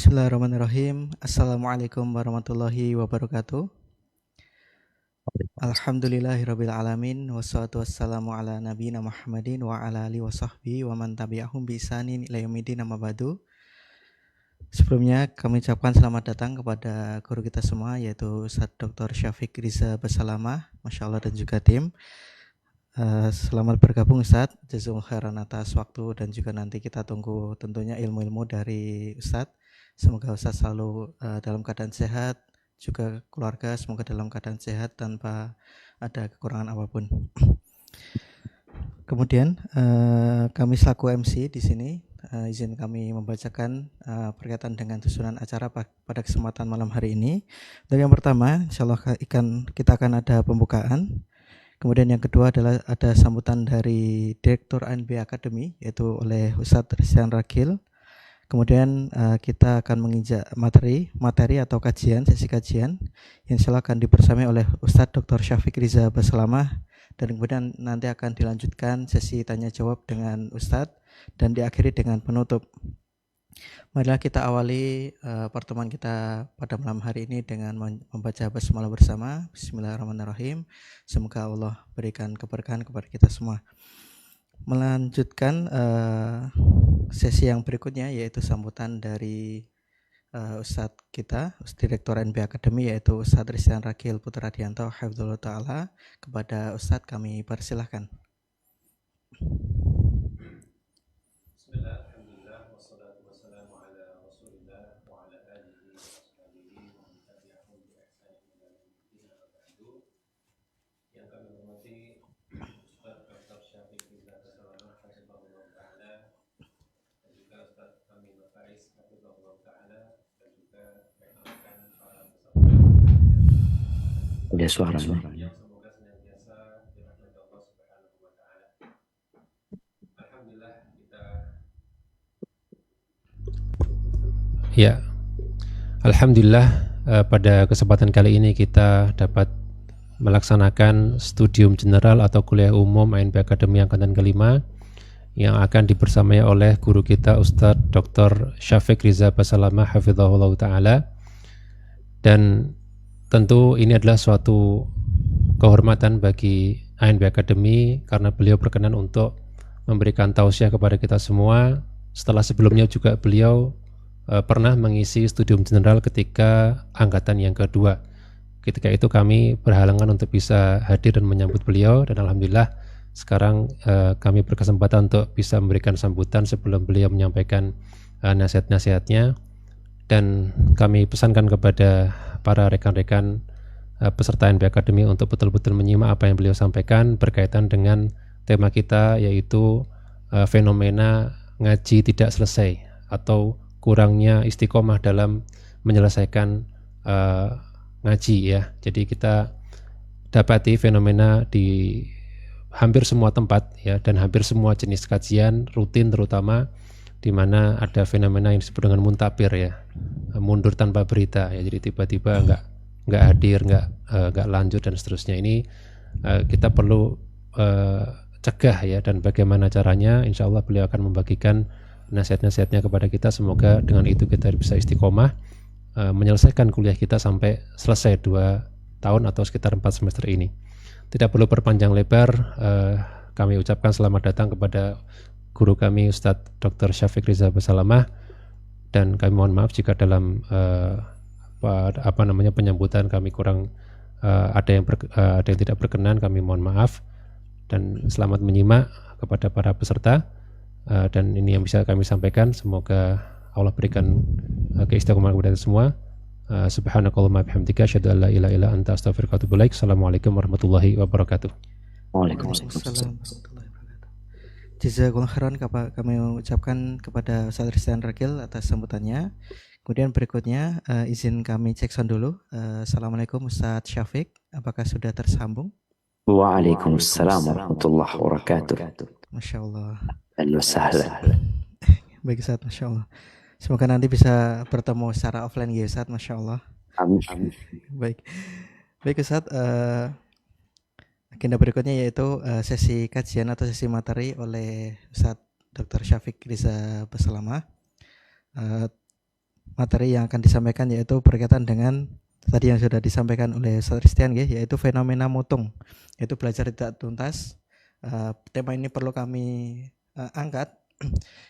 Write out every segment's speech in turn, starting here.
Bismillahirrahmanirrahim. Assalamualaikum warahmatullahi wabarakatuh. Alhamdulillahirabbil alamin wassalatu wassalamu ala nabiyina Muhammadin wa ala alihi wasahbihi wa man tabi'ahum bi ihsanin ila yaumil amma ba'du. Sebelumnya kami ucapkan selamat datang kepada guru kita semua, yaitu Ustaz Dr. Syafiq Riza Basalamah, Masya Allah, dan juga tim. Selamat bergabung Ustaz, jazakumullah khairan atas waktu, dan juga nanti kita tunggu tentunya ilmu-ilmu dari Ustaz. Semoga Ustaz selalu dalam keadaan sehat, juga keluarga semoga dalam keadaan sehat tanpa ada kekurangan apapun. Kemudian kami selaku MC di sini izin kami membacakan berkaitan dengan susunan acara pada kesempatan malam hari ini. Dan yang pertama, insyaallah kita akan ada pembukaan. Kemudian yang kedua adalah ada sambutan dari Direktur ANB Academy, yaitu oleh Ustadz Rizwan Ragil. Kemudian kita akan menginjak materi atau sesi kajian yang insya Allah akan dibersamai oleh Ustadz Dr. Syafiq Riza Basalamah. Dan kemudian nanti akan dilanjutkan sesi tanya jawab dengan Ustadz dan diakhiri dengan penutup. Marilah kita awali pertemuan kita pada malam hari ini dengan membaca basmalah bersama. Bismillahirrahmanirrahim. Semoga Allah berikan keberkahan kepada kita semua. Melanjutkan sesi yang berikutnya, yaitu sambutan dari Ustadz kita, Direktur ANB Academy, yaitu Ustadz Rizwan Ragil Putra Dianto Hafizullah Ta'ala. Kepada Ustadz kami persilahkan. Ada suaranya. Ya, alhamdulillah pada kesempatan kali ini kita dapat melaksanakan studium general atau kuliah umum ANB Academy Angkatan kelima yang akan dibersamai oleh guru kita Ustadz Dr. Syafiq Riza Basalamah Hafizahullah Ta'ala. Dan tentu ini adalah suatu kehormatan bagi ANB Academy karena beliau berkenan untuk memberikan tausiah kepada kita semua. Setelah sebelumnya juga beliau pernah mengisi studium general ketika angkatan yang kedua. Ketika itu kami berhalangan untuk bisa hadir dan menyambut beliau, dan alhamdulillah sekarang kami berkesempatan untuk bisa memberikan sambutan sebelum beliau menyampaikan nasihat-nasihatnya. Dan kami pesankan kepada para rekan-rekan peserta ANB Academy untuk betul-betul menyimak apa yang beliau sampaikan berkaitan dengan tema kita, yaitu fenomena ngaji tidak selesai atau kurangnya istiqomah dalam menyelesaikan ngaji ya. Jadi kita dapati fenomena di hampir semua tempat ya, dan hampir semua jenis kajian rutin terutama, di mana ada fenomena yang disebut dengan muntabir ya, mundur tanpa berita ya. Jadi tiba-tiba nggak hadir, nggak lanjut dan seterusnya. Ini kita perlu cegah ya, dan bagaimana caranya? Insya Allah beliau akan membagikan nasihat-nasihatnya kepada kita. Semoga dengan itu kita bisa istiqomah menyelesaikan kuliah kita sampai selesai 2 tahun atau sekitar 4 semester ini. Tidak perlu berpanjang lebar, kami ucapkan selamat datang kepada guru kami Ustadz Dr. Syafiq Riza Basalamah, dan kami mohon maaf jika dalam penyambutan kami kurang ada yang tidak berkenan. Kami mohon maaf dan selamat menyimak kepada para peserta. Dan ini yang bisa kami sampaikan. Semoga Allah berikan keistiqomahan kepada kita semua. Subhanakallahumma bihamdika asyhadu an la ilaha illa anta astaghfiruka wa atubu ilaik. Assalamualaikum warahmatullahi wabarakatuh. Waalaikumsalam. Jazakumullah khairan kami mengucapkan kepada Ustadz Rizwan Ragil atas sambutannya. Kemudian berikutnya izin kami cek sound dulu. Assalamualaikum Ustadz Syafiq, apakah sudah tersambung? Waalaikumsalam warahmatullahi wabarakatuh. Masya Allah. Halo sahla. Baik Ustadz, Masya Allah. Semoga nanti bisa bertemu secara offline ya Ustadz, Masya Allah. Amin. Baik Ustadz, agenda berikutnya yaitu sesi kajian atau sesi materi oleh Ustadz Dr. Syafiq Riza Basalamah. materi yang akan disampaikan yaitu berkaitan dengan tadi yang sudah disampaikan oleh Ustaz Ristian yaitu fenomena mutung, yaitu belajar tidak tuntas. Tema ini perlu kami angkat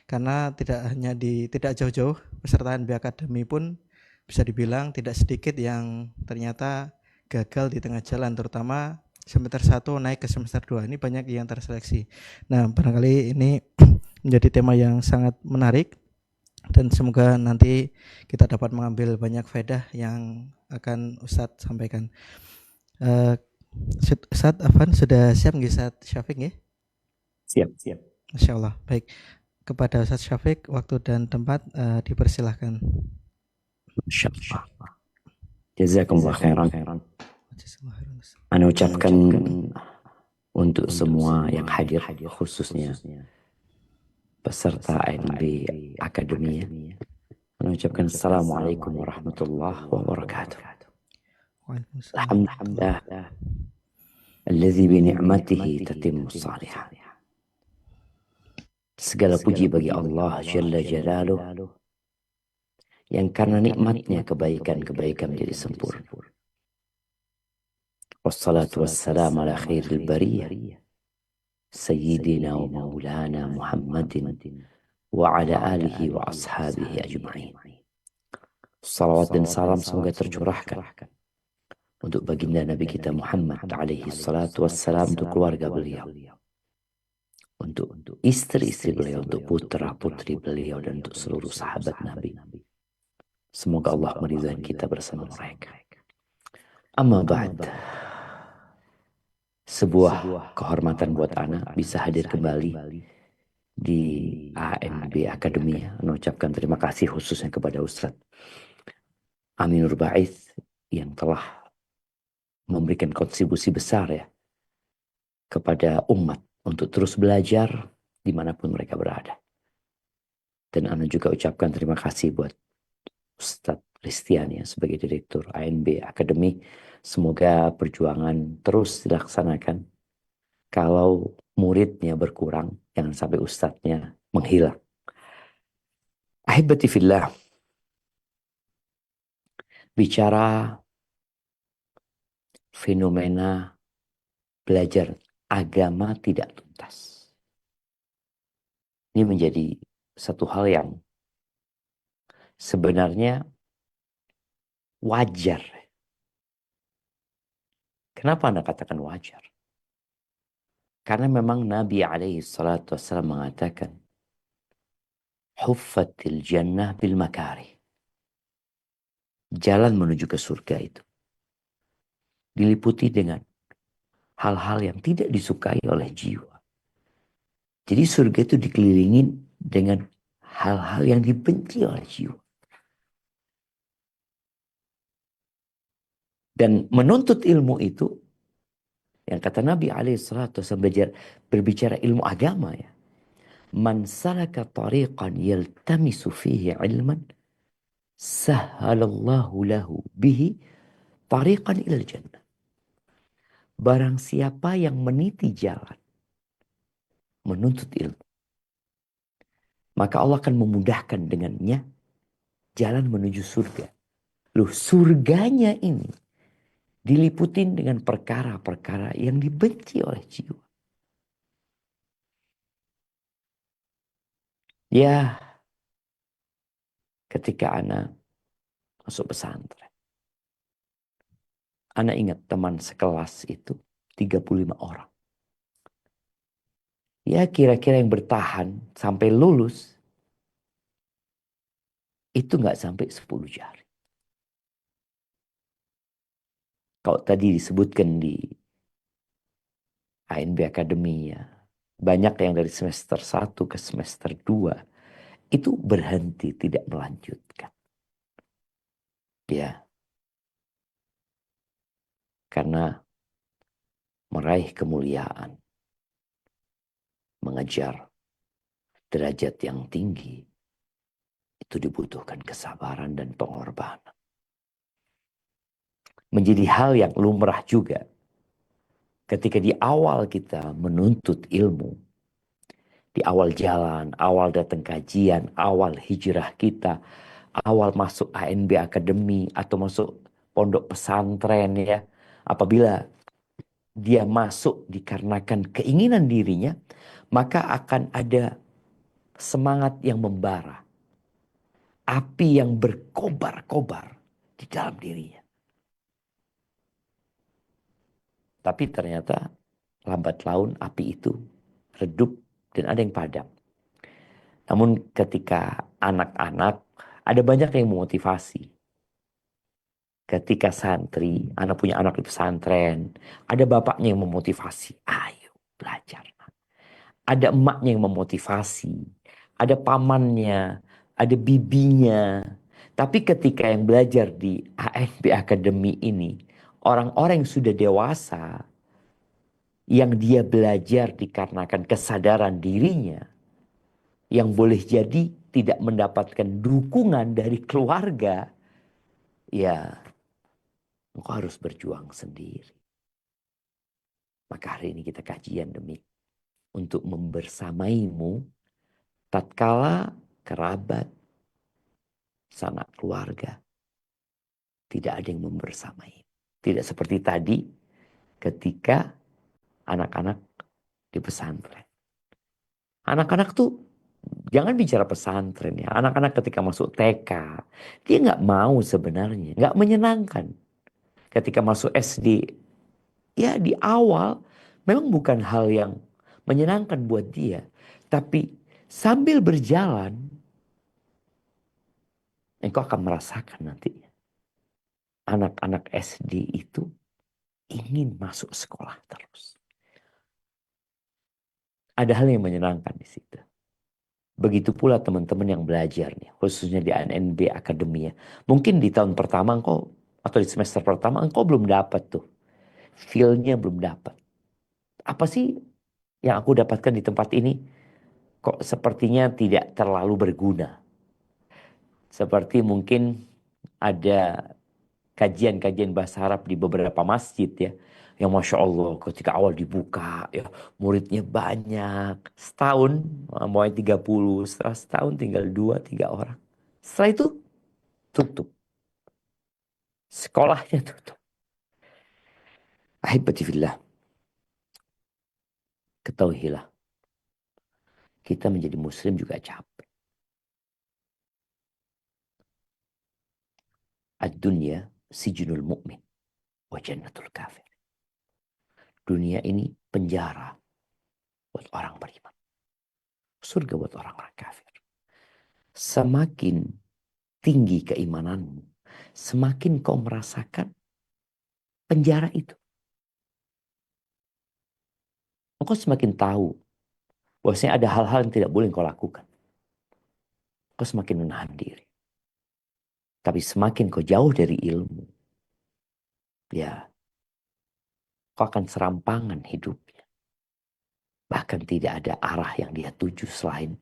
karena tidak jauh-jauh peserta NB Academy pun bisa dibilang tidak sedikit yang ternyata gagal di tengah jalan, terutama semester 1 naik ke semester 2. Ini banyak yang terseleksi. Nah, barangkali ini menjadi tema yang sangat menarik dan semoga nanti kita dapat mengambil banyak faedah yang akan Ustadz sampaikan. Ustadz Afan sudah siap nggih Ustadz Syafiq nggih? Siap. Masya Allah. Baik. Kepada Ustadz Syafiq, waktu dan tempat dipersilahkan. Masya Allah. Jazakumullah khairan. Ana ucapkan untuk semua yang hadir, khususnya peserta ANB Academy, ana ucapkan Assalamualaikum warahmatullahi wabarakatuh. Alhamdulillah alladzi bi ni'matihi tatimmus shalihat. Segala puji bagi Allah Jalla Jalaluh yang karena nikmatnya kebaikan-kebaikan menjadi sempurna. Wassalatu wassalamu ala khairil bariyah Sayyidina wa maulana Muhammadin wa ala alihi wa ashabihi ajma'in. Salawat dan salam semoga tercurahkan untuk baginda Nabi kita Muhammad alaihi salatu wassalam, untuk keluarga beliau, untuk istri-istri beliau, untuk putra-putri beliau, dan untuk seluruh sahabat Nabi. Semoga Allah meridhai kita bersama mereka. Amma ba'd. Sebuah kehormatan buat anak bisa hadir kembali di ANB Academy. Mengucapkan terima kasih khususnya kepada Ustadz Aminur Ba'ith yang telah memberikan kontribusi besar ya kepada umat untuk terus belajar dimanapun mereka berada. Dan Ana juga ucapkan terima kasih buat Ustadz Ristian ya sebagai Direktur ANB Academy. Semoga perjuangan terus dilaksanakan. Kalau muridnya berkurang, jangan sampai ustadznya menghilang. Ahibati fillah, bicara fenomena belajar agama tidak tuntas. Ini menjadi satu hal yang sebenarnya wajar. Kenapa Anda katakan wajar? Karena memang Nabi alaihi salatu wassalam mengatakan, huffatil jannah bil makari. Jalan menuju ke surga itu diliputi dengan hal-hal yang tidak disukai oleh jiwa. Jadi surga itu dikelilingi dengan hal-hal yang dibenci oleh jiwa. Dan menuntut ilmu itu, yang kata Nabi SAW berbicara ilmu agama ya. Man salaka tariqan yaltamisu fihi ilman, sahhalallahu lahu bihi tariqan ilal jannah. Barang siapa yang meniti jalan menuntut ilmu, maka Allah akan memudahkan dengannya jalan menuju surga. Loh, surganya ini diliputin dengan perkara-perkara yang dibenci oleh jiwa. Ya, ketika Ana masuk pesantren, Ana ingat teman sekelas itu 35 orang. Ya, kira-kira yang bertahan sampai lulus itu nggak sampai 10 jari. Kalau tadi disebutkan di ANB Academy ya, banyak yang dari semester 1 ke semester 2 itu berhenti, tidak melanjutkan. Ya. Karena meraih kemuliaan, mengejar derajat yang tinggi, itu dibutuhkan kesabaran dan pengorbanan. Menjadi hal yang lumrah juga ketika di awal kita menuntut ilmu, di awal jalan, awal datang kajian, awal hijrah kita, awal masuk ANB Academy atau masuk pondok pesantren ya, apabila dia masuk dikarenakan keinginan dirinya, maka akan ada semangat yang membara, api yang berkobar-kobar di dalam dirinya. Tapi ternyata lambat laun api itu redup dan ada yang padam. Namun ketika anak-anak, ada banyak yang memotivasi. Ketika santri, anak punya anak di pesantren, ada bapaknya yang memotivasi, ayo belajar. Ada emaknya yang memotivasi, ada pamannya, ada bibinya. Tapi ketika yang belajar di ANB Academy ini, orang-orang yang sudah dewasa, yang dia belajar dikarenakan kesadaran dirinya, yang boleh jadi tidak mendapatkan dukungan dari keluarga, ya engkau harus berjuang sendiri. Maka hari ini kita kajian demi untuk membersamaimu tatkala kerabat, sanak keluarga tidak ada yang membersamai. Tidak seperti tadi ketika anak-anak di pesantren. Anak-anak tuh jangan bicara pesantren ya. Anak-anak ketika masuk TK, dia nggak mau sebenarnya, nggak menyenangkan. Ketika masuk SD, ya di awal memang bukan hal yang menyenangkan buat dia. Tapi sambil berjalan, engkau akan merasakan nantinya. Anak-anak SD itu ingin masuk sekolah terus. Ada hal yang menyenangkan di situ. Begitu pula teman-teman yang belajar nih, khususnya di ANB Academy ya. Mungkin di tahun pertama engkau atau di semester pertama engkau belum dapat tuh. Feel-nya belum dapat. Apa sih yang aku dapatkan di tempat ini? Kok sepertinya tidak terlalu berguna. Seperti mungkin ada kajian-kajian bahasa Arab di beberapa masjid ya. Yang Masya Allah ketika awal dibuka ya muridnya banyak. Setahun mulai 30, setelah setahun tinggal 2-3 orang. Setelah itu tutup. Sekolahnya tutup. Ahibati fillah, ketahuilah. Kita menjadi muslim juga capek. Ad-dunya sijnul mu'min wa jannatul kafir. Dunia ini penjara buat orang beriman. Surga buat orang-orang kafir. Semakin tinggi keimananmu, semakin kau merasakan penjara itu. Engkau semakin tahu bahwasanya ada hal-hal yang tidak boleh kau lakukan. Kau semakin menahan diri. Tapi semakin kau jauh dari ilmu, ya, kau akan serampangan hidupnya. Bahkan tidak ada arah yang dia tuju selain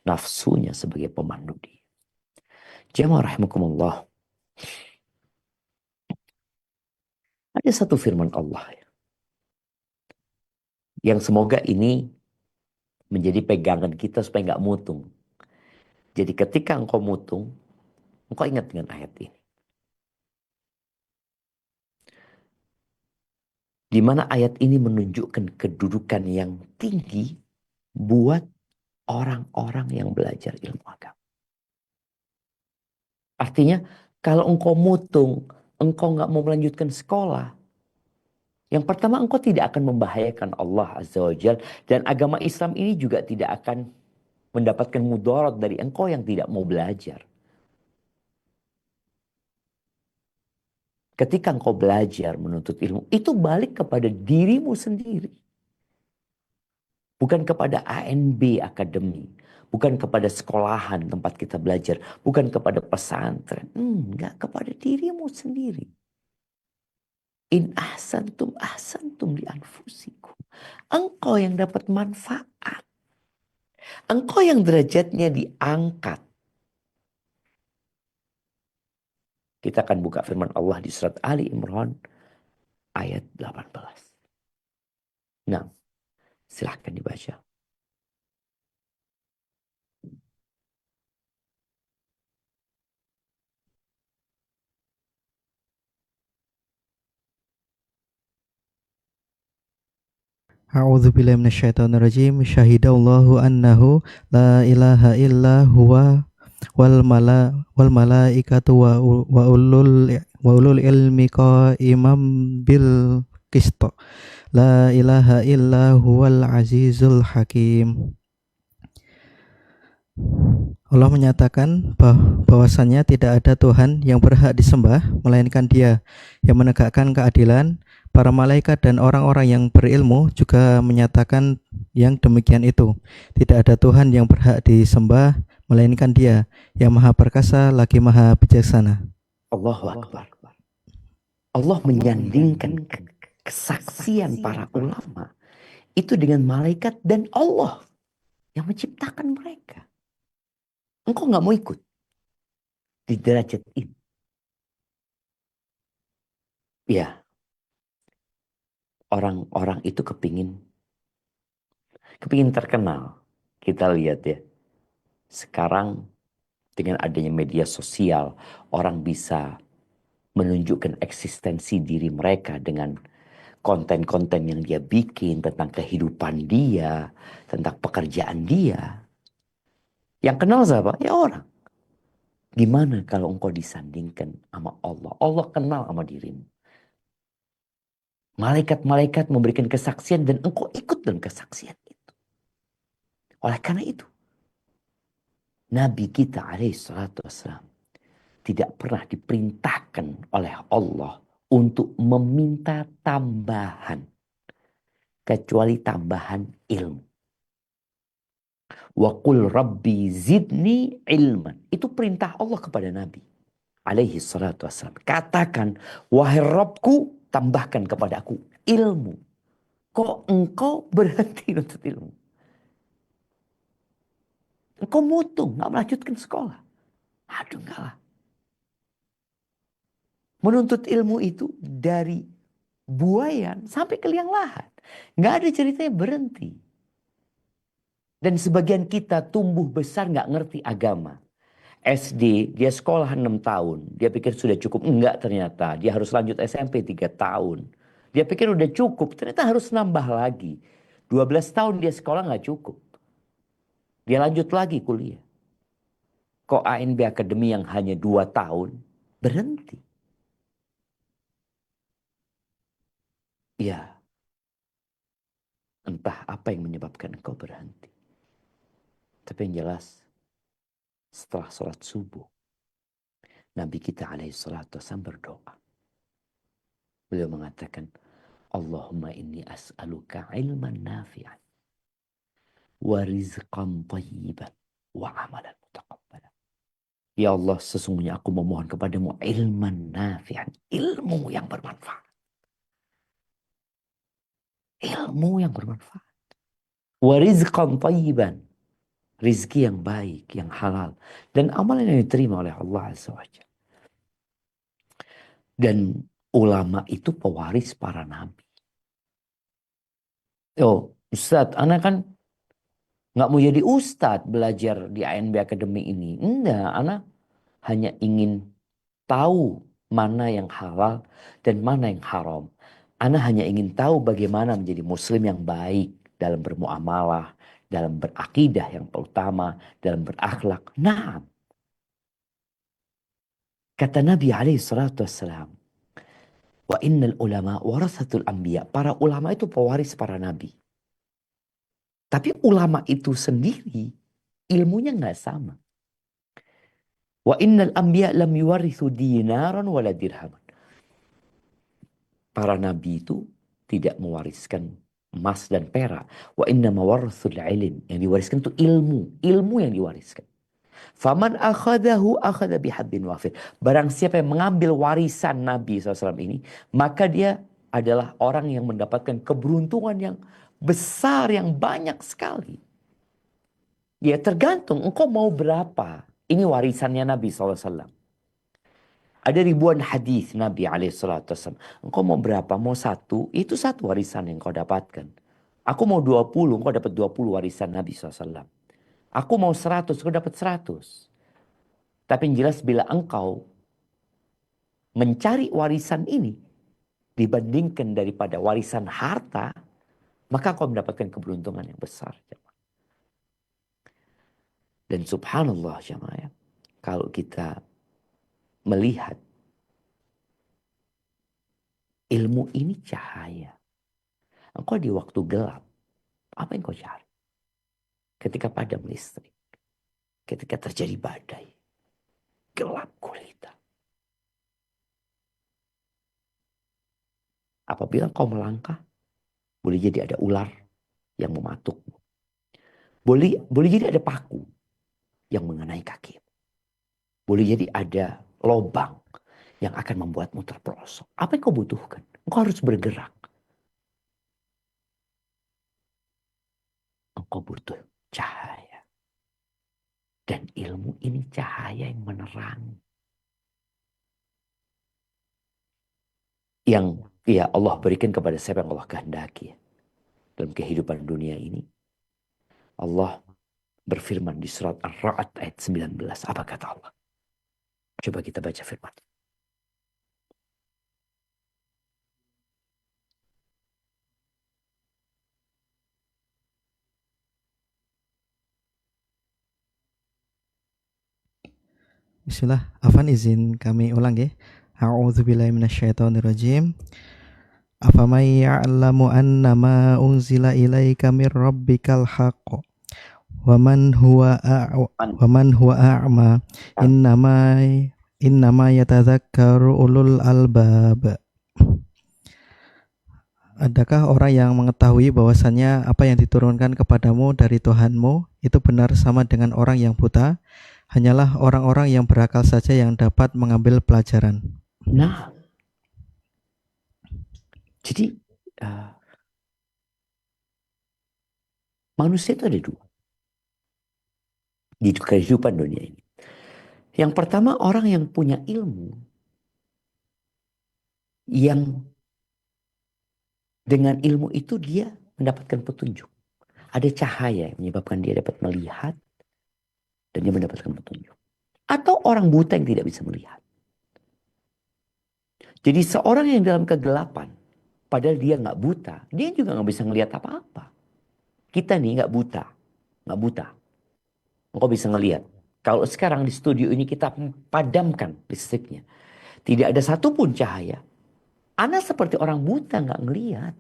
nafsunya sebagai pemandu dia. Jamaah rahimakumullah. Ada satu firman Allah ya, yang semoga ini menjadi pegangan kita supaya nggak mutung. Jadi ketika engkau mutung, engkau ingat dengan ayat ini. Di mana ayat ini menunjukkan kedudukan yang tinggi buat orang-orang yang belajar ilmu agama. Artinya kalau engkau mutung, engkau nggak mau melanjutkan sekolah, yang pertama engkau tidak akan membahayakan Allah Azza wa Jal, dan agama Islam ini juga tidak akan mendapatkan mudarat dari engkau yang tidak mau belajar. Ketika engkau belajar menuntut ilmu, itu balik kepada dirimu sendiri. Bukan kepada ANB Academy. Bukan kepada sekolahan tempat kita belajar. Bukan kepada pesantren. Enggak, kepada dirimu sendiri. In ahsantum li anfusikum. Engkau yang dapat manfaat. Engkau yang derajatnya diangkat. Kita akan buka firman Allah di surat Ali Imran ayat 18. Nah, silahkan dibaca. A'udzu billahi minasyaitonir rajim. Syahidallahu annahu la ilaha illa huwa wal malaikatu wa ulul ilmi qaimam bil qist. La ilaha illa huwal azizul hakim. Allah menyatakan bahwasannya tidak ada Tuhan yang berhak disembah melainkan Dia yang menegakkan keadilan. Para malaikat dan orang-orang yang berilmu juga menyatakan yang demikian itu. Tidak ada Tuhan yang berhak disembah melainkan Dia yang Maha Perkasa lagi Maha Bijaksana. Allahu Akbar. Allah menyandingkan kesaksian para ulama itu dengan malaikat dan Allah yang menciptakan mereka. Engkau nggak mau ikut di derajat ini. Ya, orang-orang itu kepingin terkenal. Kita lihat ya, sekarang dengan adanya media sosial, orang bisa menunjukkan eksistensi diri mereka dengan konten-konten yang dia bikin tentang kehidupan dia, tentang pekerjaan dia. Yang kenal siapa? Ya orang. Gimana kalau engkau disandingkan sama Allah? Allah kenal sama dirimu. Malaikat-malaikat memberikan kesaksian dan engkau ikut dalam kesaksian itu. Oleh karena itu, Nabi kita alaihissalam tidak pernah diperintahkan oleh Allah untuk meminta tambahan. Kecuali tambahan ilmu. Wa qul rabbi zidni ilman. Itu perintah Allah kepada Nabi alaihi salatu wassalam. Katakan, wahai Rabbku, tambahkan kepada aku ilmu. Kok engkau berhenti untuk ilmu? Engkau mutung, gak melanjutkan sekolah. Aduh, enggak lah. Menuntut ilmu itu dari buayan sampai ke liang lahat. Gak ada ceritanya berhenti. Dan sebagian kita tumbuh besar gak ngerti agama. SD, dia sekolah 6 tahun. Dia pikir sudah cukup. Enggak ternyata. Dia harus lanjut SMP 3 tahun. Dia pikir udah cukup. Ternyata harus nambah lagi. 12 tahun dia sekolah gak cukup. Dia lanjut lagi kuliah. Kok ANB Akademi yang hanya 2 tahun berhenti? Ya. Entah apa yang menyebabkan engkau berhenti. Tapi yang jelas, setelah sholat subuh, Nabi kita alaihissalatu wassalam berdoa. Beliau mengatakan, Allahumma inni as'aluka ilman nafi'an wa rizqan tayyiban wa amalan mutaqabbalan. Ya Allah, sesungguhnya aku memohon kepadamu ilman nafi'an, ilmu yang bermanfaat. Ilmu yang bermanfaat. Wa rizqan tayyiban, rizki yang baik, yang halal, dan amalan yang diterima oleh Allah Azza wa Jalla. Dan ulama itu pewaris para nabi. Oh, Ustadz, anak kan nggak mau jadi ustadz belajar di ANB Academy ini. Enggak, anak hanya ingin tahu mana yang halal dan mana yang haram. Anak hanya ingin tahu bagaimana menjadi muslim yang baik dalam bermuamalah, dalam berakidah yang pertama, dalam berakhlak. Nah, kata Nabi alaihissalam, wa innal ulama warasatul anbiya. Para ulama itu pewaris para nabi. Tapi ulama itu sendiri ilmunya nggak sama. Wa innal anbiya lam yuwarithu dinaran wala dirhaman. Para nabi itu tidak mewariskan emas dan perak. Wa inna mawarithul ilm. Yang diwariskan itu ilmu. Ilmu yang diwariskan. Faman akhadahu akhada bihadzin wafir. Barang siapa yang mengambil warisan Nabi SAW ini, maka dia adalah orang yang mendapatkan keberuntungan yang besar, yang banyak sekali. Ya tergantung engkau mau berapa. Ini warisannya Nabi SAW. Ada ribuan hadis Nabi SAW. Engkau mau berapa? Mau satu? Itu satu warisan yang kau dapatkan. Aku mau 20, engkau dapat 20 warisan Nabi SAW. Aku mau 100, engkau dapat 100. Tapi yang jelas bila engkau mencari warisan ini dibandingkan daripada warisan harta, maka engkau mendapatkan keberuntungan yang besar. Dan subhanallah jemaah, kalau kita melihat ilmu ini cahaya. Engkau di waktu gelap, apa yang kau cari? Ketika padam listrik, ketika terjadi badai, gelap gulita. Apabila kau melangkah, boleh jadi ada ular yang mematukmu. Boleh jadi ada paku yang mengenai kaki. Boleh jadi ada lobang yang akan membuatmu terperosok. Apa yang kau butuhkan? Engkau harus bergerak. Engkau butuh cahaya. Dan ilmu ini cahaya yang menerangi. Yang ya Allah berikan kepada siapa yang Allah kehendaki. Dalam kehidupan dunia ini. Allah berfirman di surat Ar-Ra'd ayat 19. Apa kata Allah? Coba kita baca firman. Bismillah, Afan izin kami ulang ya. A'udzubillahi minasyaitonirrajim. Afamay ya'lamu annama unzila ilaika mir rabbikal haqq waman huwa a'ma innama yatadzakkaru ulul albab. Adakah orang yang mengetahui bahwasannya apa yang diturunkan kepadamu dari Tuhanmu itu benar sama dengan orang yang buta? Hanyalah orang-orang yang berakal saja yang dapat mengambil pelajaran. Nah, jadi manusia itu ada dua di kehidupan dunia ini. Yang pertama orang yang punya ilmu, yang dengan ilmu itu dia mendapatkan petunjuk. Ada cahaya yang menyebabkan dia dapat melihat dan dia mendapatkan petunjuk. Atau orang buta yang tidak bisa melihat. Jadi seorang yang dalam kegelapan, padahal dia nggak buta, dia juga nggak bisa melihat apa-apa. Kita nih nggak buta. Engkau bisa ngelihat. Kalau sekarang di studio ini kita padamkan listriknya, tidak ada satupun cahaya. Ana seperti orang buta nggak ngelihat.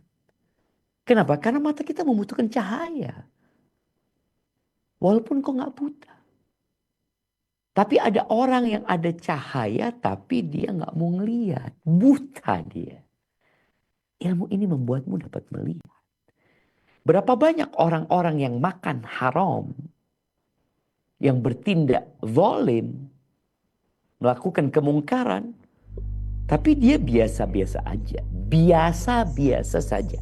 Kenapa? Karena mata kita membutuhkan cahaya. Walaupun kau nggak buta. Tapi ada orang yang ada cahaya tapi dia nggak mau ngelihat. Buta dia. Ilmu ini membuatmu dapat melihat. Berapa banyak orang-orang yang makan haram, yang bertindak zalim, melakukan kemungkaran, tapi dia biasa-biasa aja. Biasa-biasa saja.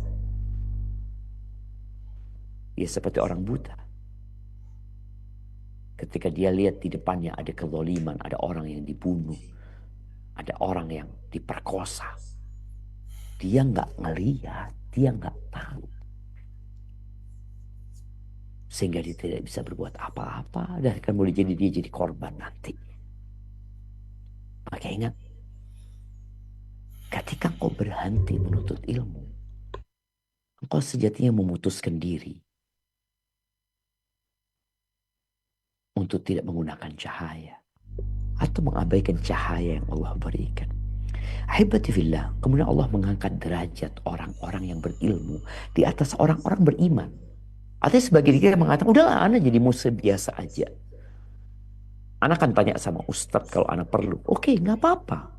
Dia seperti orang buta. Ketika dia lihat di depannya ada kezaliman, ada orang yang dibunuh, ada orang yang diperkosa. Dia nggak ngelihat, dia nggak tahu. Sehingga dia tidak bisa berbuat apa-apa dan kan boleh jadi dia jadi korban nanti. Maka ingat, ketika kau berhenti menuntut ilmu, engkau sejatinya memutuskan diri untuk tidak menggunakan cahaya atau mengabaikan cahaya yang Allah berikan. Ahibati fillah, kemudian Allah mengangkat derajat orang-orang yang berilmu di atas orang-orang beriman. Artinya sebagian kita mengatakan, udahlah Ana jadi muslim biasa aja. Ana kan tanya sama Ustadz kalau Ana perlu. Oke, gak apa-apa.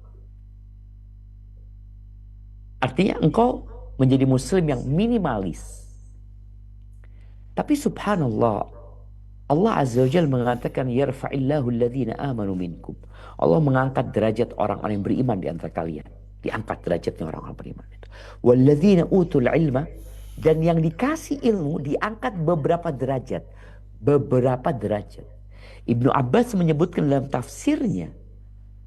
Artinya engkau menjadi muslim yang minimalis. Tapi subhanallah, Allah Azza wa Jalla mengatakan, yarfa'illahu alladhina amanu minkum. Allah mengangkat derajat orang-orang yang beriman di antara kalian. Diangkat derajatnya orang-orang beriman itu. Walladzina utul ilma, dan yang dikasih ilmu diangkat beberapa derajat. Beberapa derajat. Ibnu Abbas menyebutkan dalam tafsirnya,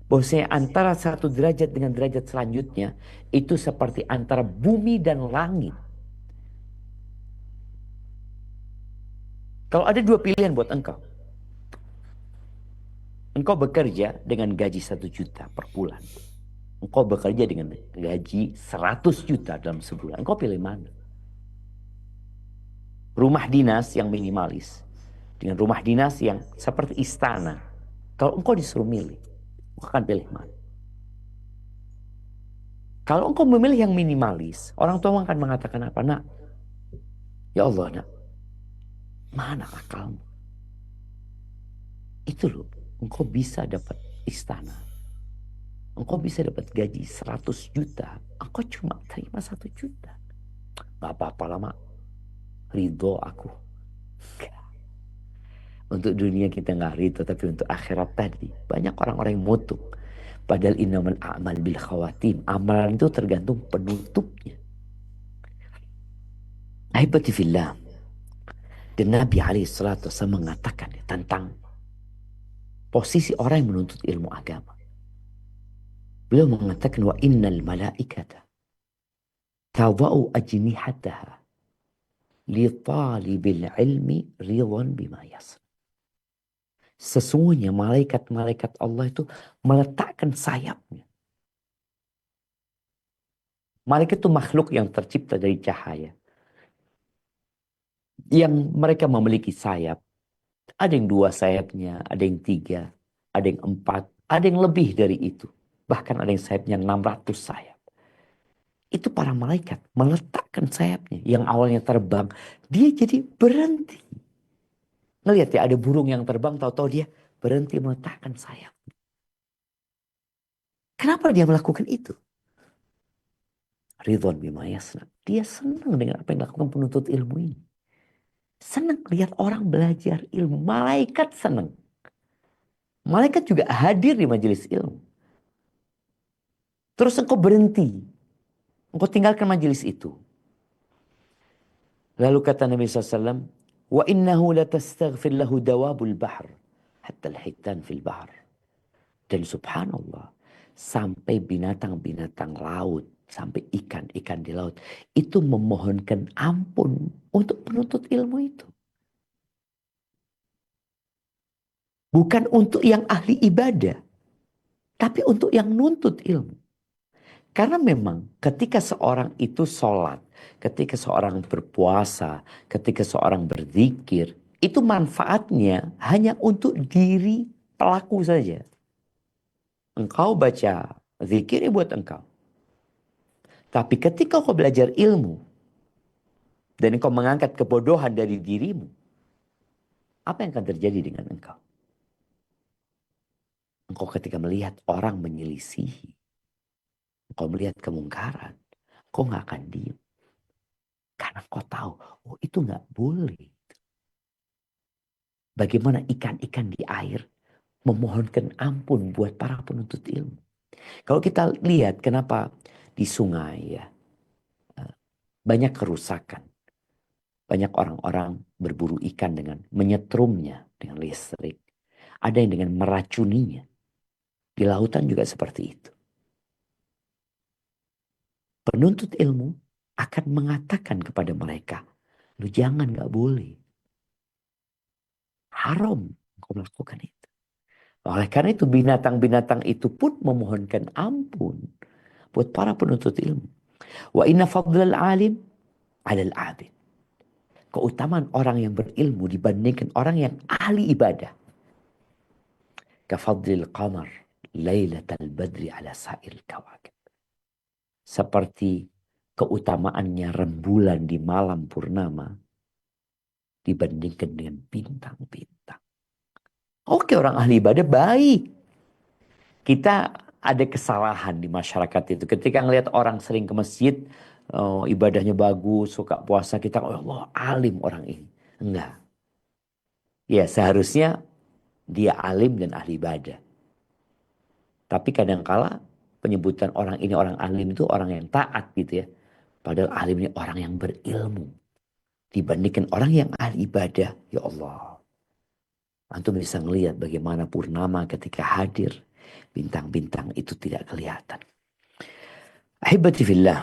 bahwasanya antara satu derajat dengan derajat selanjutnya, itu seperti antara bumi dan langit. Kalau ada dua pilihan buat engkau. Engkau bekerja dengan gaji 1 juta per bulan. Engkau bekerja dengan gaji 100 juta dalam sebulan. Engkau pilih mana? rumah dinas yang minimalis dengan rumah dinas yang seperti istana. Kalau engkau disuruh milih, engkau akan pilih mana? Kalau engkau memilih yang minimalis, orang tua akan mengatakan apa? Nak, ya Allah, nak, mana akalmu? Itu loh, engkau bisa dapat istana. Engkau bisa dapat gaji 100 juta. Engkau cuma terima 1 juta. Gak apa-apa lah, mak. Ridho aku. Untuk dunia kita nggak ridho, tapi untuk akhirat tadi banyak orang-orang yang mutuk. Padahal innamal a'mal bil khawatim. Amalan itu tergantung penutupnya. Ahibati fillah. Dan Nabi SAW mengatakan tentang posisi orang yang menuntut ilmu agama. Beliau mengatakan wa innal malaikata tawa'u ajnihataha li talibil ilmi ridwan bima yasr. Sesungguhnya malaikat-malaikat Allah itu meletakkan sayapnya. Malaikat itu makhluk yang tercipta dari cahaya. Yang mereka memiliki sayap. Ada yang 2 sayapnya, ada yang 3, ada yang 4, ada yang lebih dari itu. Bahkan ada yang sayapnya 600 sayap. Itu para malaikat meletakkan sayapnya. Yang awalnya terbang, dia jadi berhenti. Ngelihat ya, ada burung yang terbang, tahu-tahu dia berhenti meletakkan sayap. Kenapa dia melakukan itu? Ridwan bima yasna. Dia senang dengan apa yang dilakukan penuntut ilmu ini. Senang lihat orang belajar ilmu. Malaikat senang. Malaikat juga hadir di majelis ilmu. Terus engkau berhenti. Engkau tinggalkan majelis itu. Lalu kata Nabi SAW, wa innahu latastaghfir lahu dawabul bahr hatta al-hitan fil bahr. Dan subhanallah, sampai binatang-binatang laut, sampai ikan-ikan di laut, itu memohonkan ampun untuk penuntut ilmu itu. Bukan untuk yang ahli ibadah, tapi untuk yang nuntut ilmu. Karena memang ketika seorang itu sholat, ketika seorang berpuasa, ketika seorang berzikir, itu manfaatnya hanya untuk diri pelaku saja. Engkau baca zikir buat engkau. Tapi ketika kau belajar ilmu dan engkau mengangkat kebodohan dari dirimu, apa yang akan terjadi dengan engkau? Engkau ketika melihat orang menyelisihi, engkau melihat kemungkaran, kau nggak akan diam. Karena kau tahu, oh itu nggak boleh. Bagaimana ikan-ikan di air memohonkan ampun buat para penuntut ilmu. Kalau kita lihat kenapa di sungai ya banyak kerusakan. Banyak orang-orang berburu ikan dengan menyetrumnya dengan listrik. Ada yang dengan meracuninya. Di lautan juga seperti itu. Penuntut ilmu akan mengatakan kepada mereka, lu jangan, gak boleh. Haram kau melakukan itu. Oleh karena itu binatang-binatang itu pun memohonkan ampun buat para penuntut ilmu. Wa inna fadlal alim alal abid. Keutamaan orang yang berilmu dibandingkan orang yang ahli ibadah. Kafadlil qamar lailatal badri ala sa'il kawakib. Seperti keutamaannya rembulan di malam purnama dibandingkan dengan bintang-bintang. Oke, orang ahli ibadah baik. Kita ada kesalahan di masyarakat itu. Ketika ngelihat orang sering ke masjid, ibadahnya bagus, suka puasa, kita, oh Allah, alim orang ini. Enggak. Ya, seharusnya dia alim dan ahli ibadah. Tapi kadangkala penyebutan orang ini orang alim itu orang yang taat gitu ya. Padahal alim ini orang yang berilmu. Dibandingkan orang yang ahli ibadah. Ya Allah. Antum bisa ngelihat bagaimana purnama ketika hadir. Bintang-bintang itu tidak kelihatan. Ahibati fillah.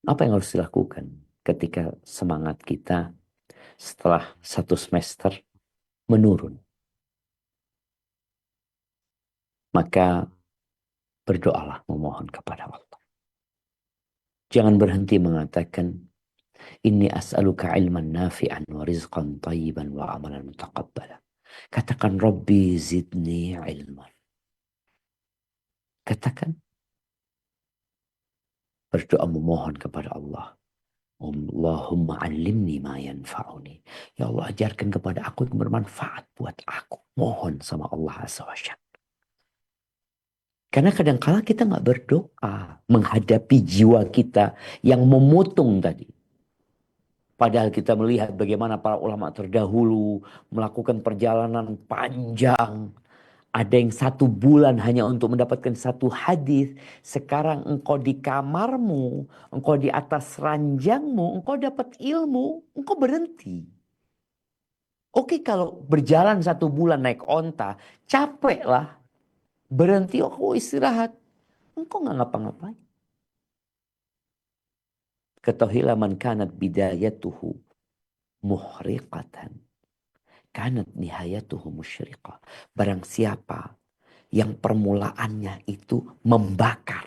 Apa yang harus dilakukan ketika semangat kita setelah 1 semester menurun? Maka berdoalah memohon kepada Allah. Jangan berhenti mengatakan, inni as'aluka ilman nafi'an wa rizqan tayyiban wa amalan mutaqabbala. Katakan, Rabbi zidni ilman. Katakan, berdoa memohon kepada Allah. Allahumma alimni ma yanfa'uni. Ya Allah, ajarkan kepada aku yang bermanfaat buat aku. Mohon sama Allah Azza wa Jalla. Karena kadang-kala kita nggak berdoa menghadapi jiwa kita yang memutung tadi. Padahal kita melihat bagaimana para ulama terdahulu melakukan perjalanan panjang. Ada yang 1 bulan hanya untuk mendapatkan 1 hadis. Sekarang engkau di kamarmu, engkau di atas ranjangmu, engkau dapat ilmu, engkau berhenti. Oke, kalau berjalan 1 bulan naik onta, capek lah. Berhenti, engkau istirahat. Engkau nggak ngapa-ngapain. Ketahuilah man kanat bidayatuhu muhriqatan. Kanat nihayatuhu musyriqah. Barang siapa yang permulaannya itu membakar,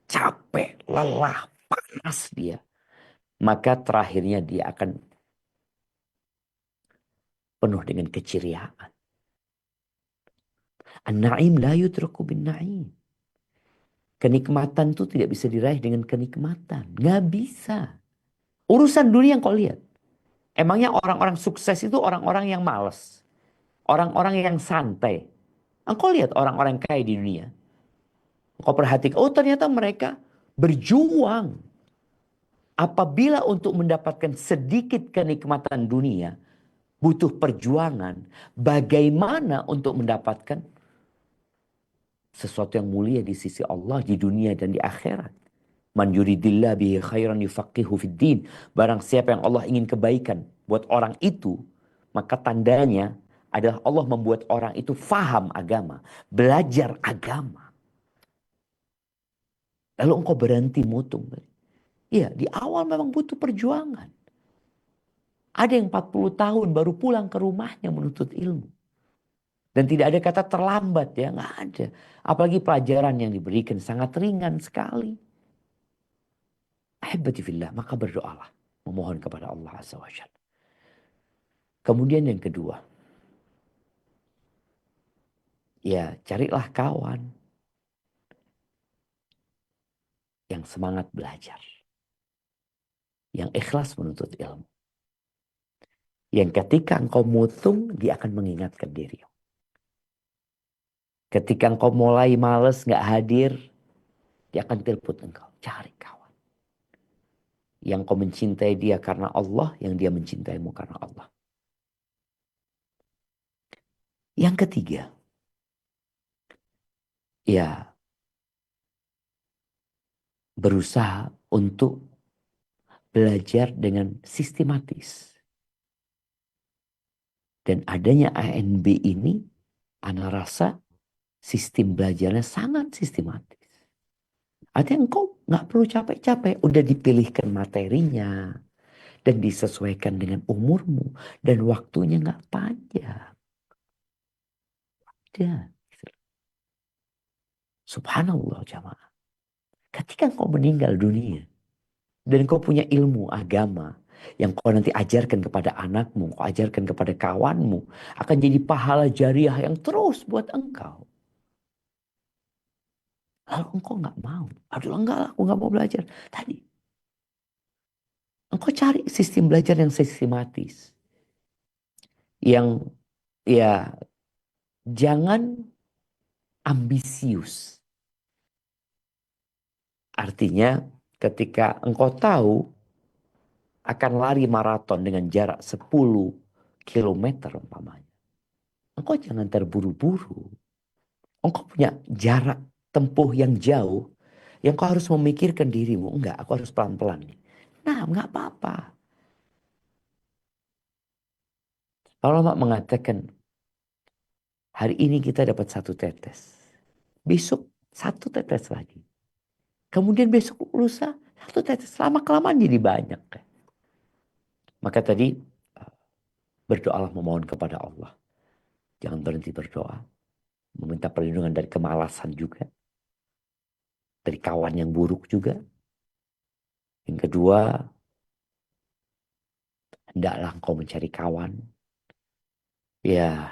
capek, lelah, panas dia, maka terakhirnya dia akan penuh dengan keceriaan. An-na'im la yudraku bin na'im. Kenikmatan itu tidak bisa diraih dengan kenikmatan. Nggak bisa. Urusan dunia yang kau lihat. Emangnya orang-orang sukses itu orang-orang yang malas. Orang-orang yang santai. Engkau lihat orang-orang kaya di dunia. Engkau perhatikan, oh ternyata mereka berjuang. Apabila untuk mendapatkan sedikit kenikmatan dunia, butuh perjuangan. Bagaimana untuk mendapatkan sesuatu yang mulia di sisi Allah di dunia dan di akhirat. Man yuridillah bihi khairan yufaqihu fid din. Barang siapa yang Allah ingin kebaikan buat orang itu, maka tandanya adalah Allah membuat orang itu faham agama, belajar agama. Lalu engkau berhenti mutung. Iya, di awal memang butuh perjuangan. Ada yang 40 tahun baru pulang ke rumahnya menuntut ilmu. Dan tidak ada kata terlambat ya, nggak ada. Apalagi pelajaran yang diberikan sangat ringan sekali. Ahibati fillah, maka berdoalah. Memohon kepada Allah Azza wa Jalla. Kemudian yang kedua. Ya, carilah kawan. Yang semangat belajar. Yang ikhlas menuntut ilmu. Yang ketika engkau mutung, dia akan mengingatkan diri. Ketika engkau mulai males, nggak hadir, dia akan telepon engkau. Cari kawan. Yang kau mencintai dia karena Allah, yang dia mencintaimu karena Allah. Yang ketiga, ya berusaha untuk belajar dengan sistematis. Dan adanya ANB ini, ana rasa sistem belajarnya sangat sistematis. Artinya engkau nggak perlu capek-capek, udah dipilihkan materinya dan disesuaikan dengan umurmu dan waktunya nggak panjang. Dan subhanallah jamaah. Ketika engkau meninggal dunia dan engkau punya ilmu agama yang kau nanti ajarkan kepada anakmu, kau ajarkan kepada kawanmu, akan jadi pahala jariah yang terus buat engkau. Lalu engkau nggak mau. Aduh enggak lah, aku nggak mau belajar. Tadi. Engkau cari sistem belajar yang sistematis. Yang ya jangan ambisius. Artinya ketika engkau tahu akan lari maraton dengan jarak 10 kilometer umpamanya. Engkau jangan terburu-buru. Engkau punya jarak tempuh yang jauh. Yang kau harus memikirkan dirimu. Enggak, aku harus pelan-pelan nih. Nah, enggak apa-apa. Ulama mengatakan, hari ini kita dapat 1 tetes. Besok 1 tetes lagi. Kemudian besok lusa 1 tetes. Lama-kelamaan jadi banyak. Maka tadi berdoalah memohon kepada Allah. Jangan berhenti berdoa. Meminta perlindungan dari kemalasan juga. Dari kawan yang buruk juga. Yang kedua, hendaklah engkau mencari kawan. Ya,